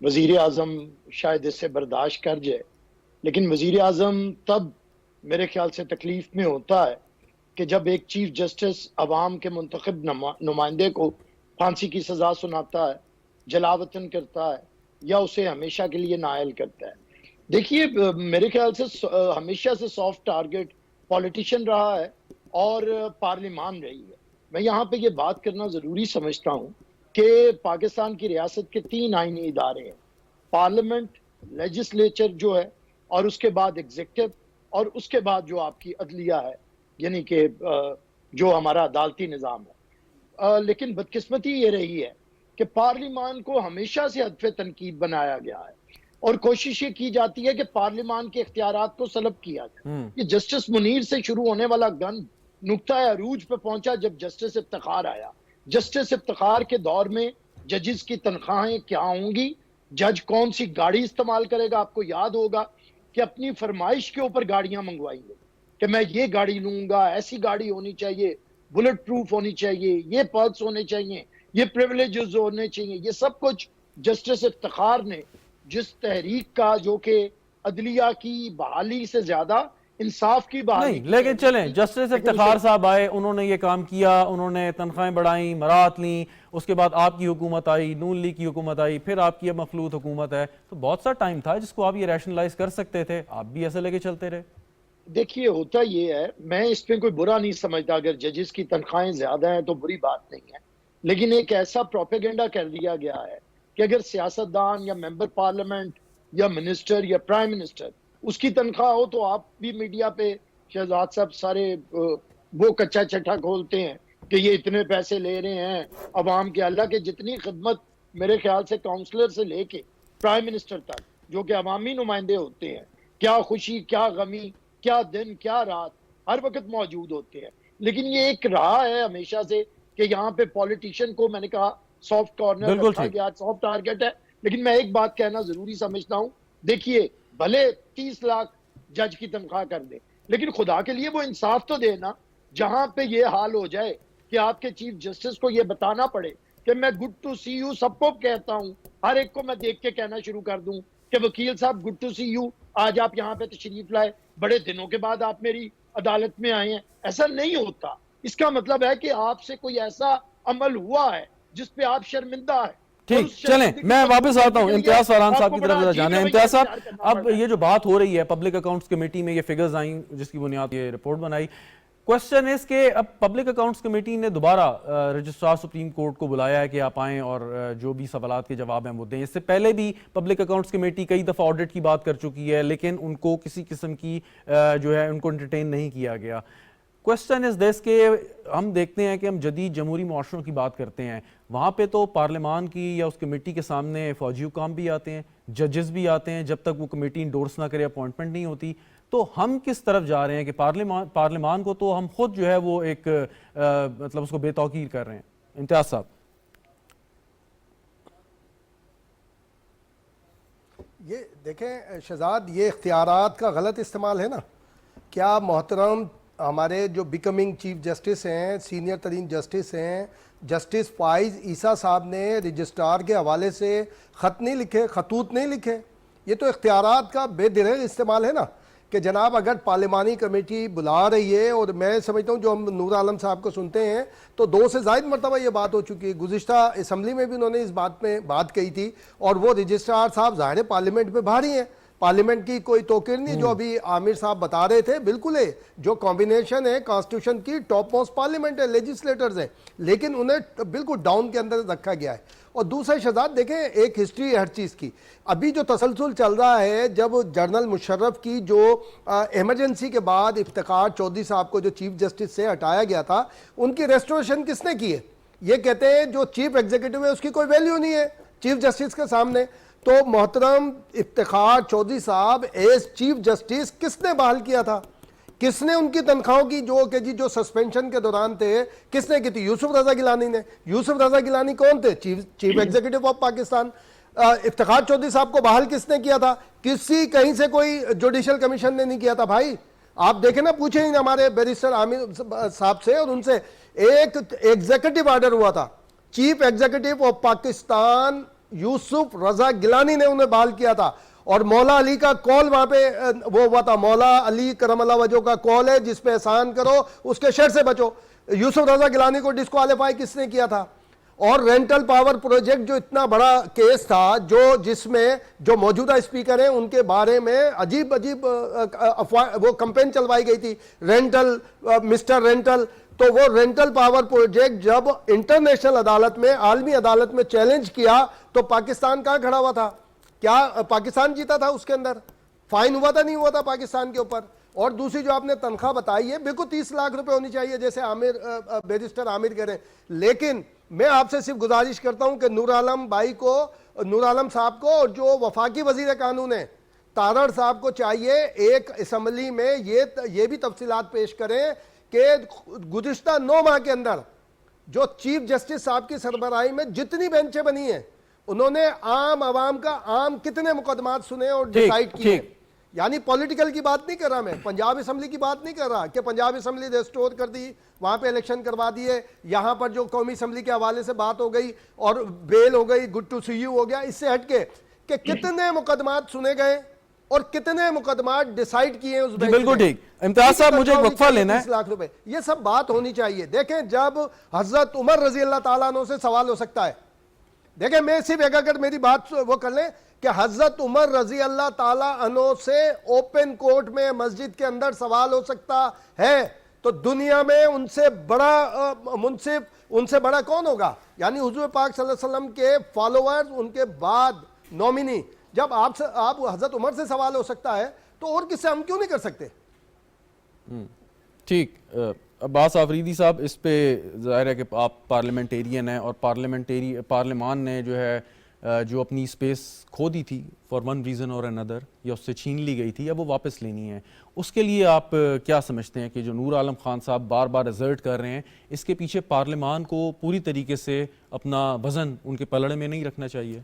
Speaker 5: وزیر اعظم شاید اس سے برداشت کر جائے، لیکن وزیر اعظم تب میرے خیال سے تکلیف میں ہوتا ہے کہ جب ایک چیف جسٹس عوام کے منتخب نمائندے کو پھانسی کی سزا سناتا ہے، جلاوطن کرتا ہے یا اسے ہمیشہ کے لیے نااہل کرتا ہے۔ دیکھیے میرے خیال سے ہمیشہ سے سافٹ ٹارگٹ پولیٹیشین رہا ہے اور پارلیمان رہی ہے۔ میں یہاں پہ یہ بات کرنا ضروری سمجھتا ہوں کہ پاکستان کی ریاست کے 3 آئینی ادارے ہیں، پارلیمنٹ، لیجسلیچر جو ہے، اور اس کے بعد ایگزیکٹو، اور اس کے بعد جو آپ کی عدلیہ ہے، یعنی کہ جو ہمارا عدالتی نظام ہے۔ لیکن بدقسمتی یہ رہی ہے کہ پارلیمان کو ہمیشہ سے ہدف تنقید بنایا گیا ہے اور کوشش یہ کی جاتی ہے کہ پارلیمان کے اختیارات کو سلب کیا جائے۔ یہ جسٹس منیر سے شروع ہونے والا گن نقطۂ عروج پہ پہنچا جب جسٹس افتخار آیا۔ جسٹس افتخار کے دور میں ججز کی تنخواہیں کیا ہوں گی، جج کون سی گاڑی استعمال کرے گا۔ آپ کو یاد ہوگا کہ اپنی فرمائش کے اوپر گاڑیاں منگوائیں گے کہ میں یہ گاڑی لوں گا، ایسی گاڑی ہونی چاہیے، بلٹ پروف ہونی چاہیے، یہ پرکس ہونے چاہیے، یہ پریولیجز ہونے چاہیے۔ یہ سب کچھ جسٹس افتخار نے جس تحریک کا جو کہ عدلیہ کی بحالی سے زیادہ انصاف کی بحالی
Speaker 1: نہیں، لیکن چلیں جسٹس افتخار صاحب آئے، انہوں نے یہ کام کیا، انہوں نے تنخواہیں بڑھائیں، مرات لیں، اس کے بعد آپ کی حکومت آئی، نون لیگ کی حکومت آئی، پھر آپ کی اب مخلوط حکومت ہے، تو بہت سا ٹائم تھا جس کو آپ یہ ریشنلائز کر سکتے تھے، آپ بھی ایسے لے کے چلتے رہے۔
Speaker 5: دیکھیے ہوتا یہ ہے، میں اس پہ کوئی برا نہیں سمجھتا، اگر ججز کی تنخواہیں زیادہ ہیں تو بری بات نہیں ہے، لیکن ایک ایسا پروپیگنڈا کر دیا گیا ہے کہ اگر سیاستدان یا ممبر پارلیمنٹ یا منسٹر یا پرائم منسٹر اس کی تنخواہ ہو تو آپ بھی میڈیا پہ شہزاد صاحب سارے وہ کچا چٹا کھولتے ہیں کہ یہ اتنے پیسے لے رہے ہیں عوام کے۔ اللہ کے جتنی خدمت میرے خیال سے کاؤنسلر سے لے کے پرائم منسٹر تک جو کہ عوامی نمائندے ہوتے ہیں، کیا خوشی کیا غمی، کیا دن کیا رات، ہر وقت موجود ہوتے ہیں۔ لیکن یہ ایک رہا ہے ہمیشہ سے کہ یہاں پہ پولیٹیشین کو میں نے کہا سافٹ کارنر رکھا گیا، سافٹ ٹارگٹ ہے۔ لیکن میں ایک بات کہنا ضروری سمجھتا ہوں، دیکھیے بھلے 30 لاکھ جج کی تنخواہ کر دے، لیکن خدا کے لیے وہ انصاف تو دے نا، جہاں پہ یہ حال ہو جائے کہ آپ کے چیف جسٹس کو یہ بتانا پڑے کہ میں گڈ ٹو سی یو سب کو کہتا ہوں، ہر ایک کو میں دیکھ کے کہنا شروع کر دوں کہ وکیل صاحب گڈ ٹو سی یو، آج آپ یہاں پہ تشریف لائے، بڑے دنوں کے بعد آپ میری عدالت میں آئے ہیں۔ ایسا نہیں ہوتا۔ اس کا مطلب ہے کہ آپ سے کوئی ایسا عمل ہوا ہے جس پہ آپ شرمندہ ہے۔
Speaker 1: ٹھیک، چلیں میں واپس آتا ہوں امتیاز فرحان صاحب کی طرف جانے ہیں۔ امتیاز صاحب، اب یہ جو بات ہو رہی ہے پبلک اکاؤنٹس کمیٹی میں، یہ فگرز آئیں جس کی بنیاد یہ رپورٹ بنائی، کوشچن اس کہ اب پبلک اکاؤنٹس کمیٹی نے دوبارہ رجسٹرار سپریم کورٹ کو بلایا ہے کہ آپ آئیں اور جو بھی سوالات کے جواب ہیں وہ دیں۔ اس سے پہلے بھی پبلک اکاؤنٹس کمیٹی کئی دفعہ آڈٹ کی بات کر چکی ہے، لیکن ان کو کسی قسم کی جو ہے ان کو انٹرٹین نہیں کیا گیا۔ کوشچن از دس کہ ہم دیکھتے ہیں کہ ہم جدید جمہوری معاشروں کی بات کرتے ہیں، وہاں پہ تو پارلیمان کی یا اس کمیٹی کے سامنے فوجی حکام بھی آتے ہیں، ججز بھی آتے ہیں، جب تک وہ کمیٹی انڈورس نہ کرے اپوائنٹمنٹ نہیں ہوتی۔ تو ہم کس طرف جا رہے ہیں کہ پارلیمان کو تو ہم خود جو ہے وہ ایک مطلب اس کو بے توقیر کر رہے ہیں۔ امتیاز صاحب،
Speaker 6: یہ دیکھیں شہزاد، یہ اختیارات کا غلط استعمال ہے نا۔ کیا محترم ہمارے جو بیکمنگ چیف جسٹس ہیں، سینئر ترین جسٹس ہیں، جسٹس فائز عیسیٰ صاحب نے رجسٹرار کے حوالے سے خط نہیں لکھے، خطوط نہیں لکھے؟ یہ تو اختیارات کا بے دریغ استعمال ہے نا کہ جناب اگر پارلیمانی کمیٹی بلا رہی ہے، اور میں سمجھتا ہوں جو ہم نور عالم صاحب کو سنتے ہیں تو 2 سے زائد مرتبہ یہ بات ہو چکی ہے، گزشتہ اسمبلی میں بھی انہوں نے اس بات میں بات کہی تھی، اور وہ رجسٹرار صاحب ظاہر پارلیمنٹ میں بھاری ہیں، پارلیمنٹ کی کوئی توقیر نہیں۔ جو ابھی عامر صاحب بتا رہے تھے بالکل ہے، جو کمبینیشن ہے کانسٹیٹیوشن کی ٹاپ موسٹ پارلیمنٹ ہے، لیجسلیٹرز ہیں، لیکن انہیں بالکل ڈاؤن کے اندر رکھا گیا ہے۔ اور دوسرے شہزاد دیکھیں، ایک ہسٹری ہے ہر چیز کی۔ ابھی جو تسلسل چل رہا ہے، جب جنرل مشرف کی جو ایمرجنسی کے بعد افتخار چودھری صاحب کو جو چیف جسٹس سے ہٹایا گیا تھا، ان کی ریسٹوریشن کس نے کی ہے؟ یہ کہتے ہیں جو چیف ایگزیکٹو ہے اس کی کوئی ویلیو نہیں ہے چیف جسٹس کے سامنے۔ تو محترم افتخار چودھری صاحب ایز چیف جسٹس کس نے بحال کیا تھا؟ کس نے ان کی تنخواہوں کی جو سسپینشن کے دوران تھے کس نے کی تھی؟ یوسف رضا گیلانی نے۔ یوسف رضا گیلانی کون تھے؟ Chief executive of Pakistan. Iftikhar Chaudhry صاحب کو بحال کس نے کیا تھا؟ کہیں سے کوئی جوڈیشل کمیشن نے نہیں کیا تھا بھائی۔ آپ دیکھیں نا، پوچھیں ہی ہمارے بیرسٹر عامر صاحب سے اور ان سے، ایک ایگزیکٹو آرڈر ہوا تھا، چیف ایگزیکٹو آف پاکستان یوسف رضا گیلانی نے انہیں بحال کیا تھا. اور مولا علی کا کال وہاں پہ وہ ہوا تھا, مولا علی کرم اللہ وجہہ کا کال ہے, جس پہ احسان کرو اس کے شر سے بچو. یوسف رضا گیلانی کو ڈسکوالیفائی کس نے کیا تھا؟ اور رینٹل پاور پروجیکٹ جو اتنا بڑا کیس تھا, جس میں جو موجودہ اسپیکر ہیں ان کے بارے میں عجیب وہ کمپین چلوائی گئی تھی, رینٹل مسٹر رینٹل. تو وہ رینٹل پاور پروجیکٹ جب انٹرنیشنل عدالت میں, عالمی عدالت میں چیلنج کیا تو پاکستان کہاں کھڑا ہوا تھا؟ کیا پاکستان جیتا تھا اس کے اندر؟ فائن ہوا تھا نہیں ہوا تھا پاکستان کے اوپر؟ اور دوسری جو آپ نے تنخواہ بتائی ہے, بالکل 30 لاکھ روپے ہونی چاہیے جیسے بیرسٹر عامر کہہ رہے ہیں. لیکن میں آپ سے صرف گزارش کرتا ہوں کہ نور عالم صاحب کو اور جو وفاقی وزیر قانون ہیں تارڑ صاحب کو چاہیے ایک اسمبلی میں یہ بھی تفصیلات پیش کریں کہ گزشتہ 9 ماہ کے اندر جو چیف جسٹس صاحب کی سربراہی میں جتنی بینچیں بنی ہیں انہوں نے عام عوام کا کتنے مقدمات سنے اور ڈیسائیڈ کیے. یعنی پولیٹیکل کی بات نہیں کر رہا میں, پنجاب اسمبلی کی بات نہیں کر رہا کہ پنجاب اسمبلی ریسٹور کر دی, وہاں پہ الیکشن کروا دیے, یہاں پر جو قومی اسمبلی کے حوالے سے بات ہو گئی اور بیل ہو گئی, گڈ ٹو سی یو ہو گیا. اس سے ہٹ کے کہ کتنے مقدمات سنے گئے اور کتنے مقدمات ڈیسائیڈ کیے اس بینچ.
Speaker 1: بالکل ٹھیک. امتیاز صاحب مجھے ایک وقفہ لینا ہے.
Speaker 6: 30 لاکھ روپے, یہ سب بات ہونی چاہیے. دیکھیں جب حضرت عمر رضی اللہ تعالیٰ عنہ سے سوال ہو سکتا ہے, دیکھیں میں صرف ایک اگر میری بات وہ کر لیں کہ حضرت عمر رضی اللہ تعالیٰ عنہ سے اوپن کورٹ میں مسجد کے اندر سوال ہو سکتا ہے, تو دنیا میں ان سے بڑا منصف, ان سے بڑا کون ہوگا؟ یعنی حضور پاک صلی اللہ علیہ وسلم کے فالوورز, ان کے بعد نومینی, جب آپ حضرت عمر سے سوال ہو سکتا ہے تو اور کس سے ہم کیوں نہیں کر سکتے؟
Speaker 1: ٹھیک. عباس آفریدی صاحب, اس پہ ظاہر ہے کہ آپ پارلیمنٹیرین ہیں اور پارلیمان نے جو ہے جو اپنی سپیس کھو دی تھی فار ون ریزن اور انادر, یا اس سے چھین لی گئی تھی, اب وہ واپس لینی ہے. اس کے لیے آپ کیا سمجھتے ہیں کہ جو نور عالم خان صاحب بار بار ایزرٹ کر رہے ہیں, اس کے پیچھے پارلیمان کو پوری طریقے سے اپنا وزن ان کے پلڑے میں نہیں رکھنا چاہیے؟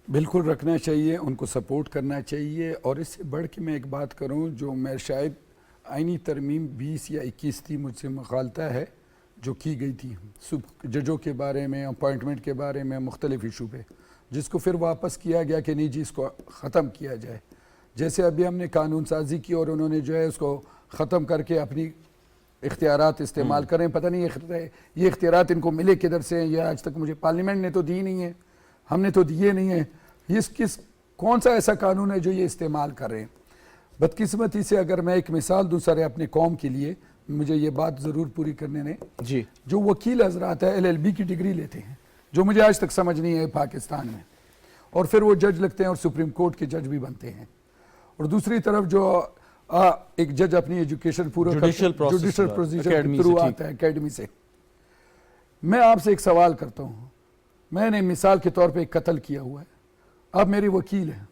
Speaker 4: بالکل رکھنا چاہیے, ان کو سپورٹ کرنا چاہیے. اور اس سے بڑھ کے میں ایک بات کروں جو میں شاید آئینی ترمیم 20 یا 21 تھی, مجھ سے مغالطہ ہے, جو کی گئی تھی ججوں کے بارے میں, اپوائنٹمنٹ کے بارے میں, مختلف ایشو پہ, جس کو پھر واپس کیا گیا کہ نہیں جی اس کو ختم کیا جائے. جیسے ابھی ہم نے قانون سازی کی اور انہوں نے جو ہے اس کو ختم کر کے اپنی اختیارات استعمال کریں. پتہ نہیں یہ اختیارات ان کو ملے کدھر سے ہیں, یہ آج تک مجھے پارلیمنٹ نے تو دی نہیں ہے, ہم نے تو دیے نہیں ہیں. کون سا ایسا قانون ہے جو یہ استعمال کر رہے ہیں؟ بدقسمتی سے اگر میں ایک مثال دوں سر اپنے قوم کے لیے, مجھے یہ بات ضرور پوری کرنے نے,
Speaker 1: جی,
Speaker 4: جو وکیل حضرات ہے LLB کی ڈگری لیتے ہیں, جو مجھے آج تک سمجھ نہیں ہے پاکستان میں, اور پھر وہ جج لگتے ہیں اور سپریم کورٹ کے جج بھی بنتے ہیں. اور دوسری طرف جو ایک جج اپنی ایجوکیشن پورا جوڈیشل پروسیجر کے تھرو آتا ہے اکیڈمی سے. میں آپ سے ایک سوال کرتا ہوں, میں نے مثال کے طور پہ ایک قتل کیا ہوا ہے, آپ میری وکیل ہیں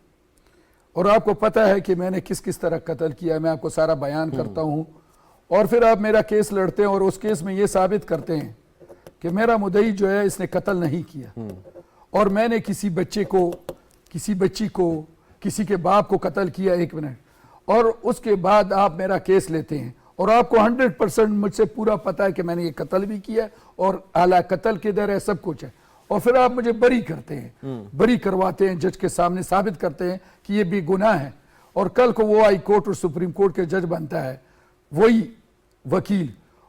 Speaker 4: اور آپ کو پتہ ہے کہ میں نے کس طرح قتل کیا ہے, میں آپ کو سارا بیان کرتا ہوں, اور پھر آپ میرا کیس لڑتے ہیں اور اس کیس میں یہ ثابت کرتے ہیں کہ میرا مدعی جو ہے اس نے قتل نہیں کیا, اور میں نے کسی بچی کو کسی کے باپ کو قتل کیا, 1 منٹ, اور اس کے بعد آپ میرا کیس لیتے ہیں اور آپ کو 100% مجھ سے پورا پتہ ہے کہ میں نے یہ قتل بھی کیا اور اعلیٰ قتل کدھر ہے, سب کچھ ہے, اور پھر آپ مجھے بری کرتے ہیں, بری کرواتے ہیں, جج کے سامنے ثابت کرتے ہیں کہ یہ بھی گناہ ہے, اور کل کو وہ ہائی کورٹ اور سپریم کورٹ کے جج بنتا ہے وہی وکیل,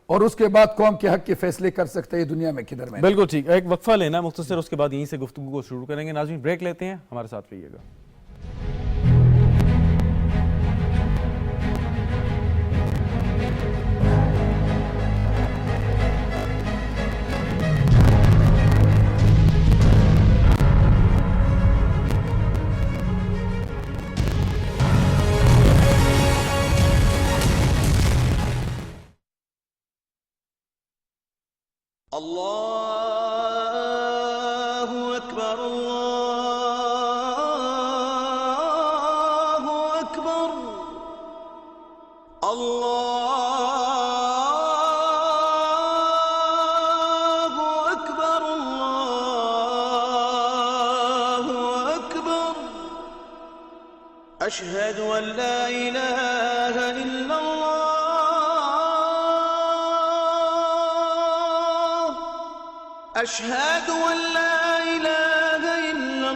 Speaker 4: اور اس کے بعد قوم کے حق کے فیصلے کر سکتے ہیں دنیا میں کدھر میں.
Speaker 1: بالکل ٹھیک. ایک وقفہ لینا مختصر, اس کے بعد یہیں سے گفتگو کو شروع کریں گے. ناظرین بریک لیتے ہیں, ہمارے ساتھ رہیے گا.
Speaker 8: اللہ اکبر اللہ اکبر اللہ اکبر اللہ اکبر اشہد ان لا الہ الا اللہ أشهد أن لا إله إلا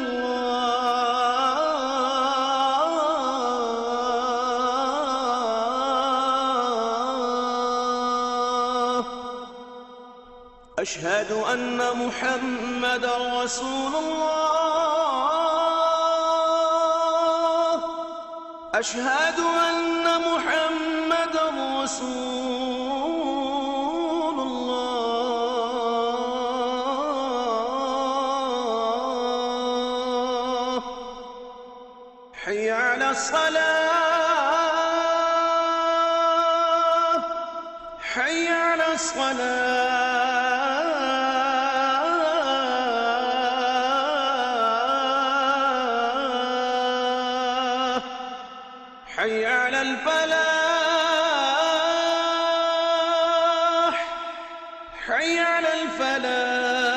Speaker 8: محمدا رسول الله أشهد أن محمدا رسول الله حي على الصلاة حي على الصلاة حي على الفلاح حي على الفلاح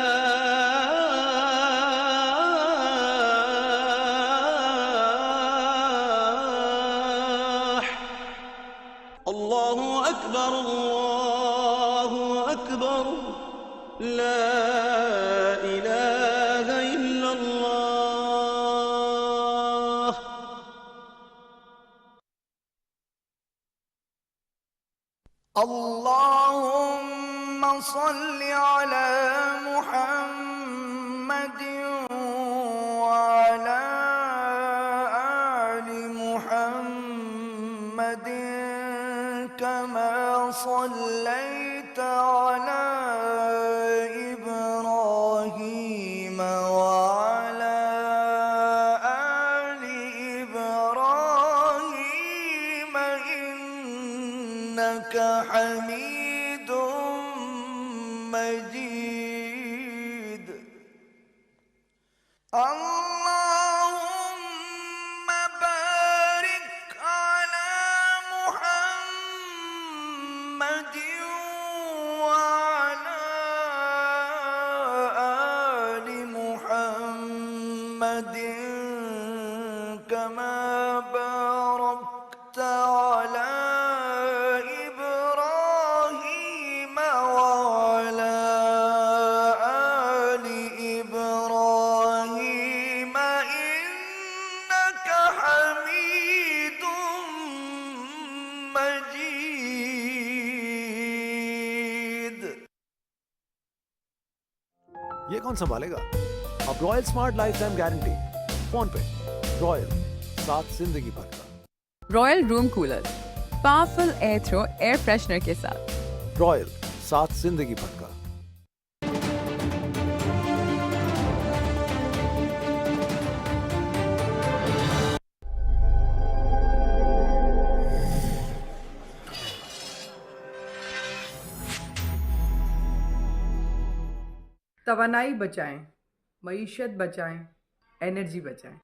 Speaker 8: الله أكبر الله أكبر لا إله إلا الله
Speaker 9: اللهم صل على محمد وعلى آل محمد كما صليت على إبراهيم وعلى آل إبراهيم إنك حميد مجيد اللهم بارك على محمد وعلى آل محمد كما باركت على إبراهيم وعلى آل إبراهيم إنك حميد مجيد.
Speaker 10: یہ کون سنبھالے گا؟ اب Royal smart lifetime guarantee phone پہ. رائل ساتھ زندگی بھر کا.
Speaker 7: Royal room cooler powerful air throw air freshener کے ساتھ.
Speaker 10: رائل ساتھ زندگی بھر کا.
Speaker 11: توانائی بچائیں، معیشت بچائیں، انرجی بچائیں.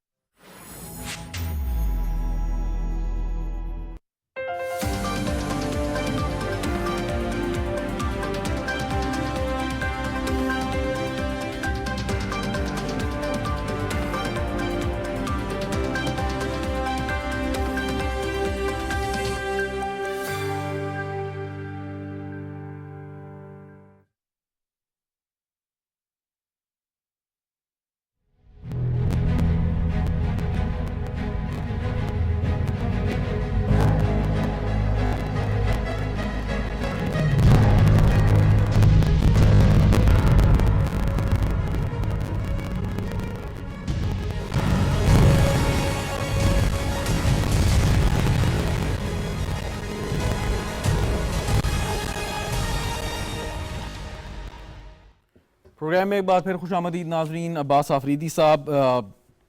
Speaker 1: پروگرام میں ایک بار پھر خوش آمدید ناظرین. عباس آفریدی صاحب،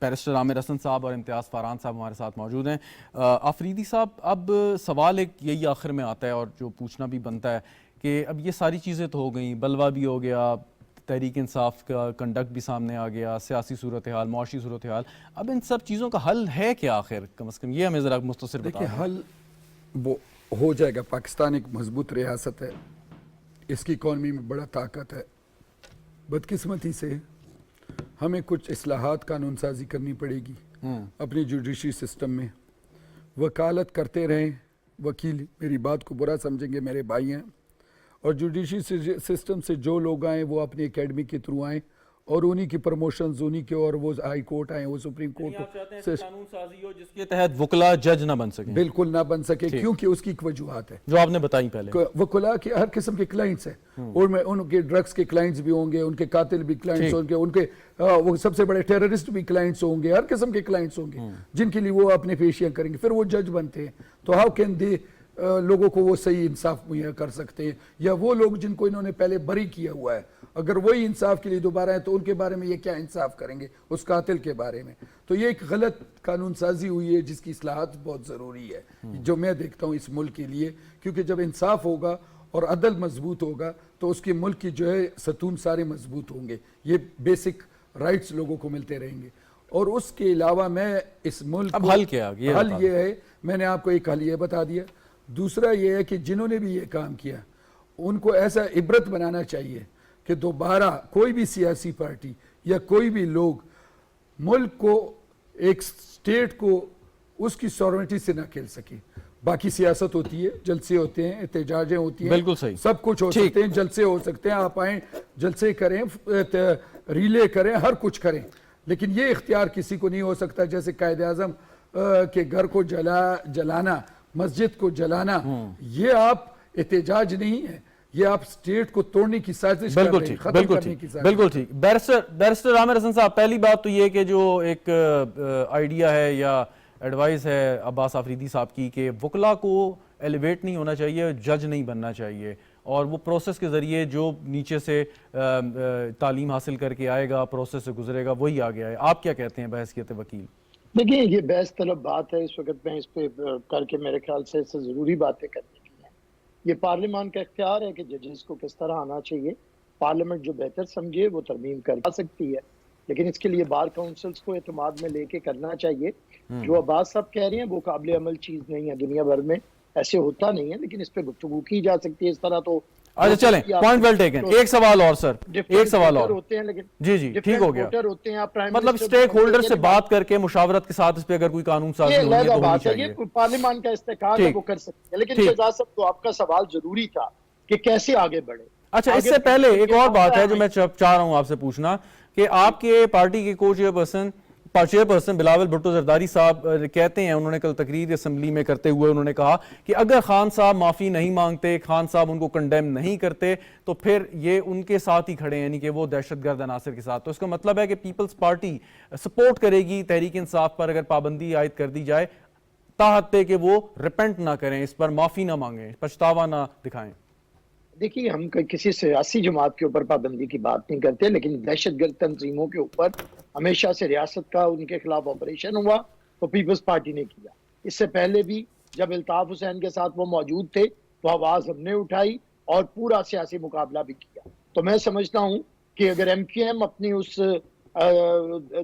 Speaker 1: بیرسٹر عامر حسن صاحب اور امتیاز فاران صاحب ہمارے ساتھ موجود ہیں. آفریدی صاحب، اب سوال ایک یہی آخر میں آتا ہے اور جو پوچھنا بھی بنتا ہے کہ اب یہ ساری چیزیں تو ہو گئیں، بلوہ بھی ہو گیا، تحریک انصاف کا کنڈکٹ بھی سامنے آ گیا، سیاسی صورتحال، معاشی صورتحال، اب ان سب چیزوں کا حل ہے کیا آخر؟ کم از کم یہ ہمیں ذرا مختصر بتا
Speaker 4: دیکھیں، حل وہ ہو جائے گا. پاکستان ایک مضبوط ریاست ہے، اس کی اکانومی میں بڑا طاقت ہے. بدقسمتی سے ہمیں کچھ اصلاحات قانون سازی کرنی پڑے گی اپنی جوڈیشری سسٹم میں. وکالت کرتے رہیں، وکیل میری بات کو برا سمجھیں گے، میرے بھائی ہیں، اور جوڈیشری سسٹم سے جو لوگ آئیں وہ اپنی اکیڈمی کے تھرو آئیں اور انہی کی پروموشنز انہی کے، اور وہ ہائی کورٹ آئے، وہ سپریم کورٹ سے
Speaker 1: قانون سازی ہو جس کے تحت وکلا جج نہ بن سکیں،
Speaker 4: بالکل نہ بن سکے، کیونکہ اس کی ایک وجوہات ہے
Speaker 1: جو آپ نے بتائی پہلے.
Speaker 4: وکلا کے ہر قسم کے کلائنٹس ہیں، اور میں ان کے ڈرگز کے کلائنٹس بھی ہوں گے، ان کے قاتل بھی کلائنٹس ہوں گے، ان کے وہ سب سے بڑے ٹیررسٹ بھی کلائنٹس ہوں گے، ہر قسم کے کلائنٹس ہوں گے جن کے لیے وہ اپنے پیشیاں کریں گے، پھر وہ جج بنتے ہیں. تو ہاؤ کین دے لوگوں کو وہ صحیح انصاف مہیا کر سکتے ہیں؟ یا وہ لوگ جن کو انہوں نے پہلے بری کیا ہوا ہے، اگر وہی انصاف کے لیے دوبارہ ہیں تو ان کے بارے میں یہ کیا انصاف کریں گے اس قاتل کے بارے میں؟ تو یہ ایک غلط قانون سازی ہوئی ہے جس کی اصلاحات بہت ضروری ہے، جو میں دیکھتا ہوں اس ملک کے لیے، کیونکہ جب انصاف ہوگا اور عدل مضبوط ہوگا تو اس کے ملک کی جو ہے ستون سارے مضبوط ہوں گے، یہ بیسک رائٹس لوگوں کو ملتے رہیں گے. اور اس کے علاوہ میں اس ملک
Speaker 1: اب حل کیا؟
Speaker 4: حل یہ ہے، میں نے آپ کو ایک حل یہ بتا دیا. دوسرا یہ ہے کہ جنہوں نے بھی یہ کام کیا ان کو ایسا عبرت بنانا چاہیے کہ دوبارہ کوئی بھی سیاسی پارٹی یا کوئی بھی لوگ ملک کو، ایک سٹیٹ کو اس کی سورنٹی سے نہ کھیل سکے. باقی سیاست ہوتی ہے، جلسے ہوتے ہیں، احتجاجیں ہوتی ہیں،
Speaker 1: بالکل صحیح،
Speaker 4: سب کچھ ہو سکتے ہیں، جلسے ہو سکتے ہیں، آپ آئیں جلسے کریں، ریلے کریں، ہر کچھ کریں، لیکن یہ اختیار کسی کو نہیں ہو سکتا جیسے قائد اعظم کے گھر کو جلانا، مسجد کو جلانا. یہ آپ احتجاج نہیں ہے، یہ آپ سٹیٹ کو توڑنے کی سازش کر رہے ہیں، ختم کرنے کی سازش.
Speaker 1: بالکل ٹھیک. بیرسٹر عامر حسن صاحب، پہلی بات تو یہ کہ جو ایک آئیڈیا ہے یا ایڈوائز ہے عباس آفریدی صاحب کی کہ وکلا کو ایلیویٹ نہیں ہونا چاہیے، جج نہیں بننا چاہیے، اور وہ پروسیس کے ذریعے جو نیچے سے تعلیم حاصل کر کے آئے گا، پروسیس سے گزرے گا، وہی آگے آئے. آپ کیا کہتے ہیں بحیثیت وکیل؟
Speaker 5: دیکھیں یہ بحث طلب بات ہے، اس وقت میں اس پہ کر کے میرے خیال سے ضروری باتیں کرنے کی ہیں. یہ پارلیمان کا اختیار ہے کہ ججز کو کس طرح آنا چاہیے، پارلیمنٹ جو بہتر سمجھے وہ ترمیم کر سکتی ہے، لیکن اس کے لیے بار کاؤنسلز کو اعتماد میں لے کے کرنا چاہیے. جو عباس صاحب کہہ رہے ہیں وہ قابل عمل چیز نہیں ہے، دنیا بھر میں ایسے ہوتا نہیں ہے، لیکن اس پہ گفتگو کی جا سکتی ہے. اس طرح تو
Speaker 1: اچھا چلیں، پوائنٹ ویل ٹیکن. ایک سوال اور سر، ایک سوال اور.
Speaker 5: ہوتے ہیں، لیکن
Speaker 1: جی ٹھیک ہو گیا. مطلب
Speaker 5: منسٹر
Speaker 1: سٹیک ہولڈر سے بات کر کے مشاورت کے ساتھ اس پہ اگر کوئی قانون سازی ہونی ہے تو ہونی چاہیے.
Speaker 5: یہ پارلیمان کا استحقاق ہے، وہ کر سکتے ہیں، لیکن شہزاد صاحب تو آپ کا سوال ضروری تھا کہ کیسے آگے بڑھے.
Speaker 1: اچھا، اس سے پہلے ایک اور بات ہے جو میں چاہ رہا ہوں آپ سے پوچھنا کہ آپ کے پارٹی کے کو چیئرپرسن بلاول بھٹو زرداری صاحب کہتے ہیں، انہوں نے کل تقریر اسمبلی میں کرتے ہوئے انہوں نے کہا کہ اگر خان صاحب معافی نہیں مانگتے، خان صاحب ان کو کنڈیم نہیں کرتے تو پھر یہ ان کے ساتھ ہی کھڑے ہیں، یعنی کہ وہ دہشت گرد عناصر کے ساتھ. تو اس کا مطلب ہے کہ پیپلز پارٹی سپورٹ کرے گی تحریک انصاف پر اگر پابندی عائد کر دی جائے، تاحت کہ وہ ریپنٹ نہ کریں، اس پر معافی نہ مانگیں، پچھتاوا نہ دکھائیں.
Speaker 5: دیکھیے ہم کسی سیاسی جماعت کے اوپر پابندی کی بات نہیں کرتے، لیکن دہشت گرد تنظیموں کے اوپر ہمیشہ سے ریاست کا ان کے خلاف آپریشن ہوا تو پیپلز پارٹی نے کیا. اس سے پہلے بھی جب الطاف حسین کے ساتھ وہ موجود تھے تو آواز ہم نے اٹھائی اور پورا سیاسی مقابلہ بھی کیا. تو میں سمجھتا ہوں کہ اگر ایم کیو ایم اپنی اس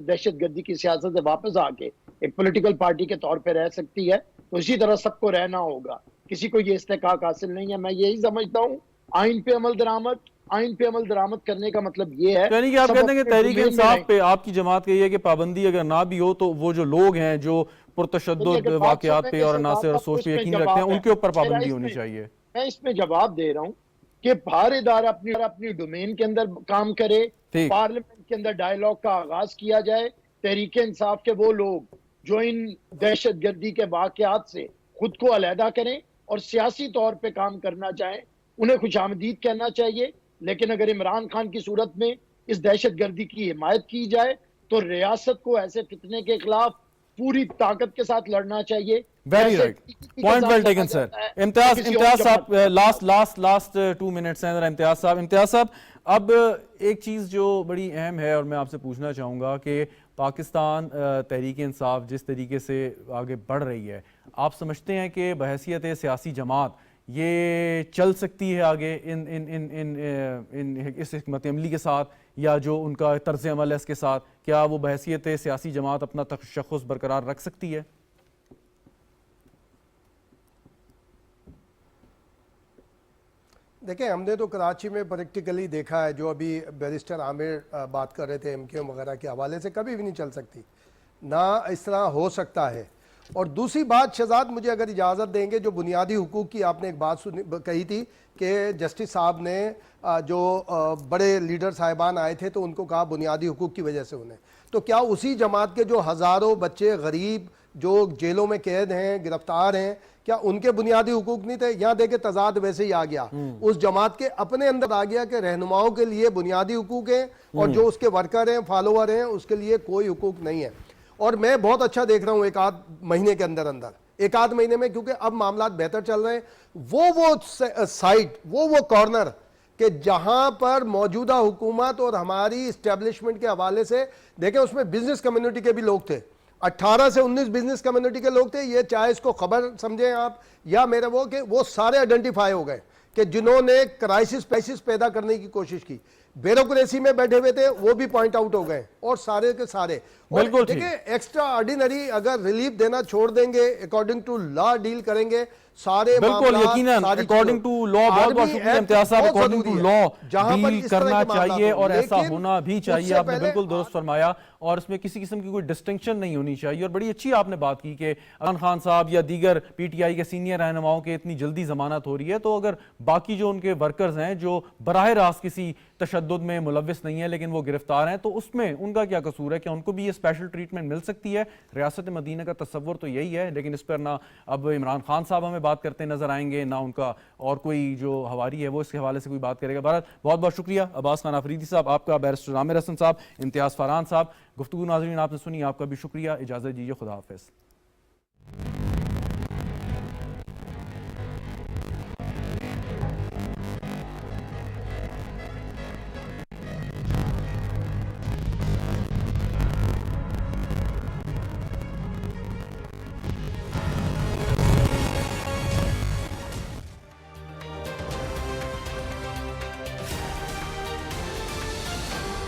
Speaker 5: دہشت گردی کی سیاست سے واپس آ کے ایک پولیٹیکل پارٹی کے طور پہ رہ سکتی ہے تو اسی طرح سب کو رہنا ہوگا. کسی کو یہ استحقاق حاصل نہیں ہے. میں یہی سمجھتا ہوں آئین پہ عمل درآمد کرنے کا مطلب یہ ہے،
Speaker 1: یعنی کہ آپ کہتے ہیں کہ تحریک انصاف پہ آپ کی جماعت کا یہ ہے کہ پابندی اگر نہ بھی ہو تو وہ جو لوگ ہیں جو پرتشدد واقعات پہ اور عناصر اور سوچ پہ یقین رکھتے ہیں ان کے اوپر پابندی ہونی چاہیے.
Speaker 5: میں اس میں جواب دے رہا ہوں کہ ہر ادارہ اپنی ڈومین کے اندر کام کرے، پارلیمنٹ کے اندر ڈائیلاگ کا آغاز کیا جائے. تحریک انصاف کے وہ لوگ جو ان دہشت گردی کے واقعات سے خود کو علیحدہ کریں اور سیاسی طور پہ کام کرنا چاہیں انہیں خوش آمدید کہنا چاہیے. لیکن اگر عمران خان کی صورت میں اس دہشت گردی کی حمایت کی جائے تو ریاست کو ایسے فتنے کے خلاف پوری طاقت کے ساتھ لڑنا چاہیے.
Speaker 1: Very right, point well taken sir. Imtiaz Sahab last 2 minutes ہیں. امتیاز صاحب اب ایک چیز جو بڑی اہم ہے اور میں آپ سے پوچھنا چاہوں گا کہ پاکستان تحریک انصاف جس طریقے سے آگے بڑھ رہی ہے، آپ سمجھتے ہیں کہ بحیثیت سیاسی جماعت یہ چل سکتی ہے آگے اس حکمت عملی کے ساتھ، یا جو ان کا طرز عمل ہے اس کے ساتھ، کیا وہ بحیثیت سیاسی جماعت اپنا تشخص برقرار رکھ سکتی ہے؟
Speaker 6: دیکھیں ہم نے تو کراچی میں پریکٹیکلی دیکھا ہے، جو ابھی بیرسٹر عامر بات کر رہے تھے ایم کیو ایم وغیرہ کے حوالے سے، کبھی بھی نہیں چل سکتی، نہ اس طرح ہو سکتا ہے. اور دوسری بات شہزاد مجھے اگر اجازت دیں گے، جو بنیادی حقوق کی آپ نے ایک بات کہی تھی کہ جسٹس صاحب نے جو بڑے لیڈر صاحبان آئے تھے تو ان کو کہا بنیادی حقوق کی وجہ سے انہیں، تو کیا اسی جماعت کے جو ہزاروں بچے غریب جو جیلوں میں قید ہیں، گرفتار ہیں، کیا ان کے بنیادی حقوق نہیں تھے؟ یہاں دیکھیں تضاد ویسے ہی آ گیا، اس جماعت کے اپنے اندر آ گیا کہ رہنماؤں کے لیے بنیادی حقوق ہیں اور جو اس کے ورکر ہیں، فالوور ہیں، اس کے لیے کوئی حقوق نہیں ہے۔ اور میں بہت اچھا دیکھ رہا ہوں ایک آدھ مہینے کے اندر ایک آدھ مہینے میں، کیونکہ اب معاملات بہتر چل رہے ہیں، وہ سائٹ، وہ کارنر کہ جہاں پر موجودہ حکومت اور ہماری اسٹیبلشمنٹ کے حوالے سے دیکھیں، اس میں بزنس کمیونٹی کے بھی لوگ تھے، 18 سے 19 بزنس کمیونٹی کے لوگ تھے، یہ چاہے اس کو خبر سمجھیں آپ یا میرے وہ سارے آئیڈینٹیفائی ہو گئے کہ جنہوں نے کرائسس پیدا کرنے کی کوشش کی، بیوروکریسی میں بیٹھے ہوئے تھے، وہ بھی پوائنٹ آؤٹ ہو گئے، اور سارے کے سارے
Speaker 1: بالکل
Speaker 6: دیکھیں ایکسٹرا آرڈینری اگر ریلیف دینا چھوڑ دیں گے، اکارڈنگ ٹو لا ڈیل کریں گے، سارے
Speaker 1: بالکل یقیناً اکارڈنگ ٹو لا، بہت بہت شکریہ امتیاز صاحب، اکارڈنگ ٹو لا ڈیل کرنا چاہیے اور ایسا ہونا بھی چاہیے، آپ نے بالکل درست فرمایا، اور اس میں کسی قسم کی کوئی ڈسٹنکشن نہیں ہونی چاہیے۔ اور بڑی اچھی آپ نے بات کی کہ عمران خان صاحب یا دیگر پی ٹی آئی کے سینئر رہنماؤں کے اتنی جلدی ضمانت ہو رہی ہے، تو اگر باقی جو ان کے ورکرز ہیں جو براہ راست کسی تشدد میں ملوث نہیں ہیں لیکن وہ گرفتار ہیں، تو اس میں ان کا کیا قصور ہے؟ کہ ان کو بھی یہ اسپیشل ٹریٹمنٹ مل سکتی ہے؟ ریاست مدینہ کا تصور تو یہی ہے، لیکن اس پر نہ اب عمران خان صاحب ہمیں بات کرتے نظر آئیں گے، نہ ان کا اور کوئی جو حواری ہے وہ اس کے حوالے سے کوئی بات کرے گا۔ بہرحال بہت بہت شکریہ عباس خان آفریدی صاحب، آپ کا، بیرسٹر عامر حسن صاحب، امتیاز فاران صاحب۔ گفتگو ناظرین آپ نے سنی، آپ کا بھی شکریہ، اجازت دیجیے، خدا حافظ۔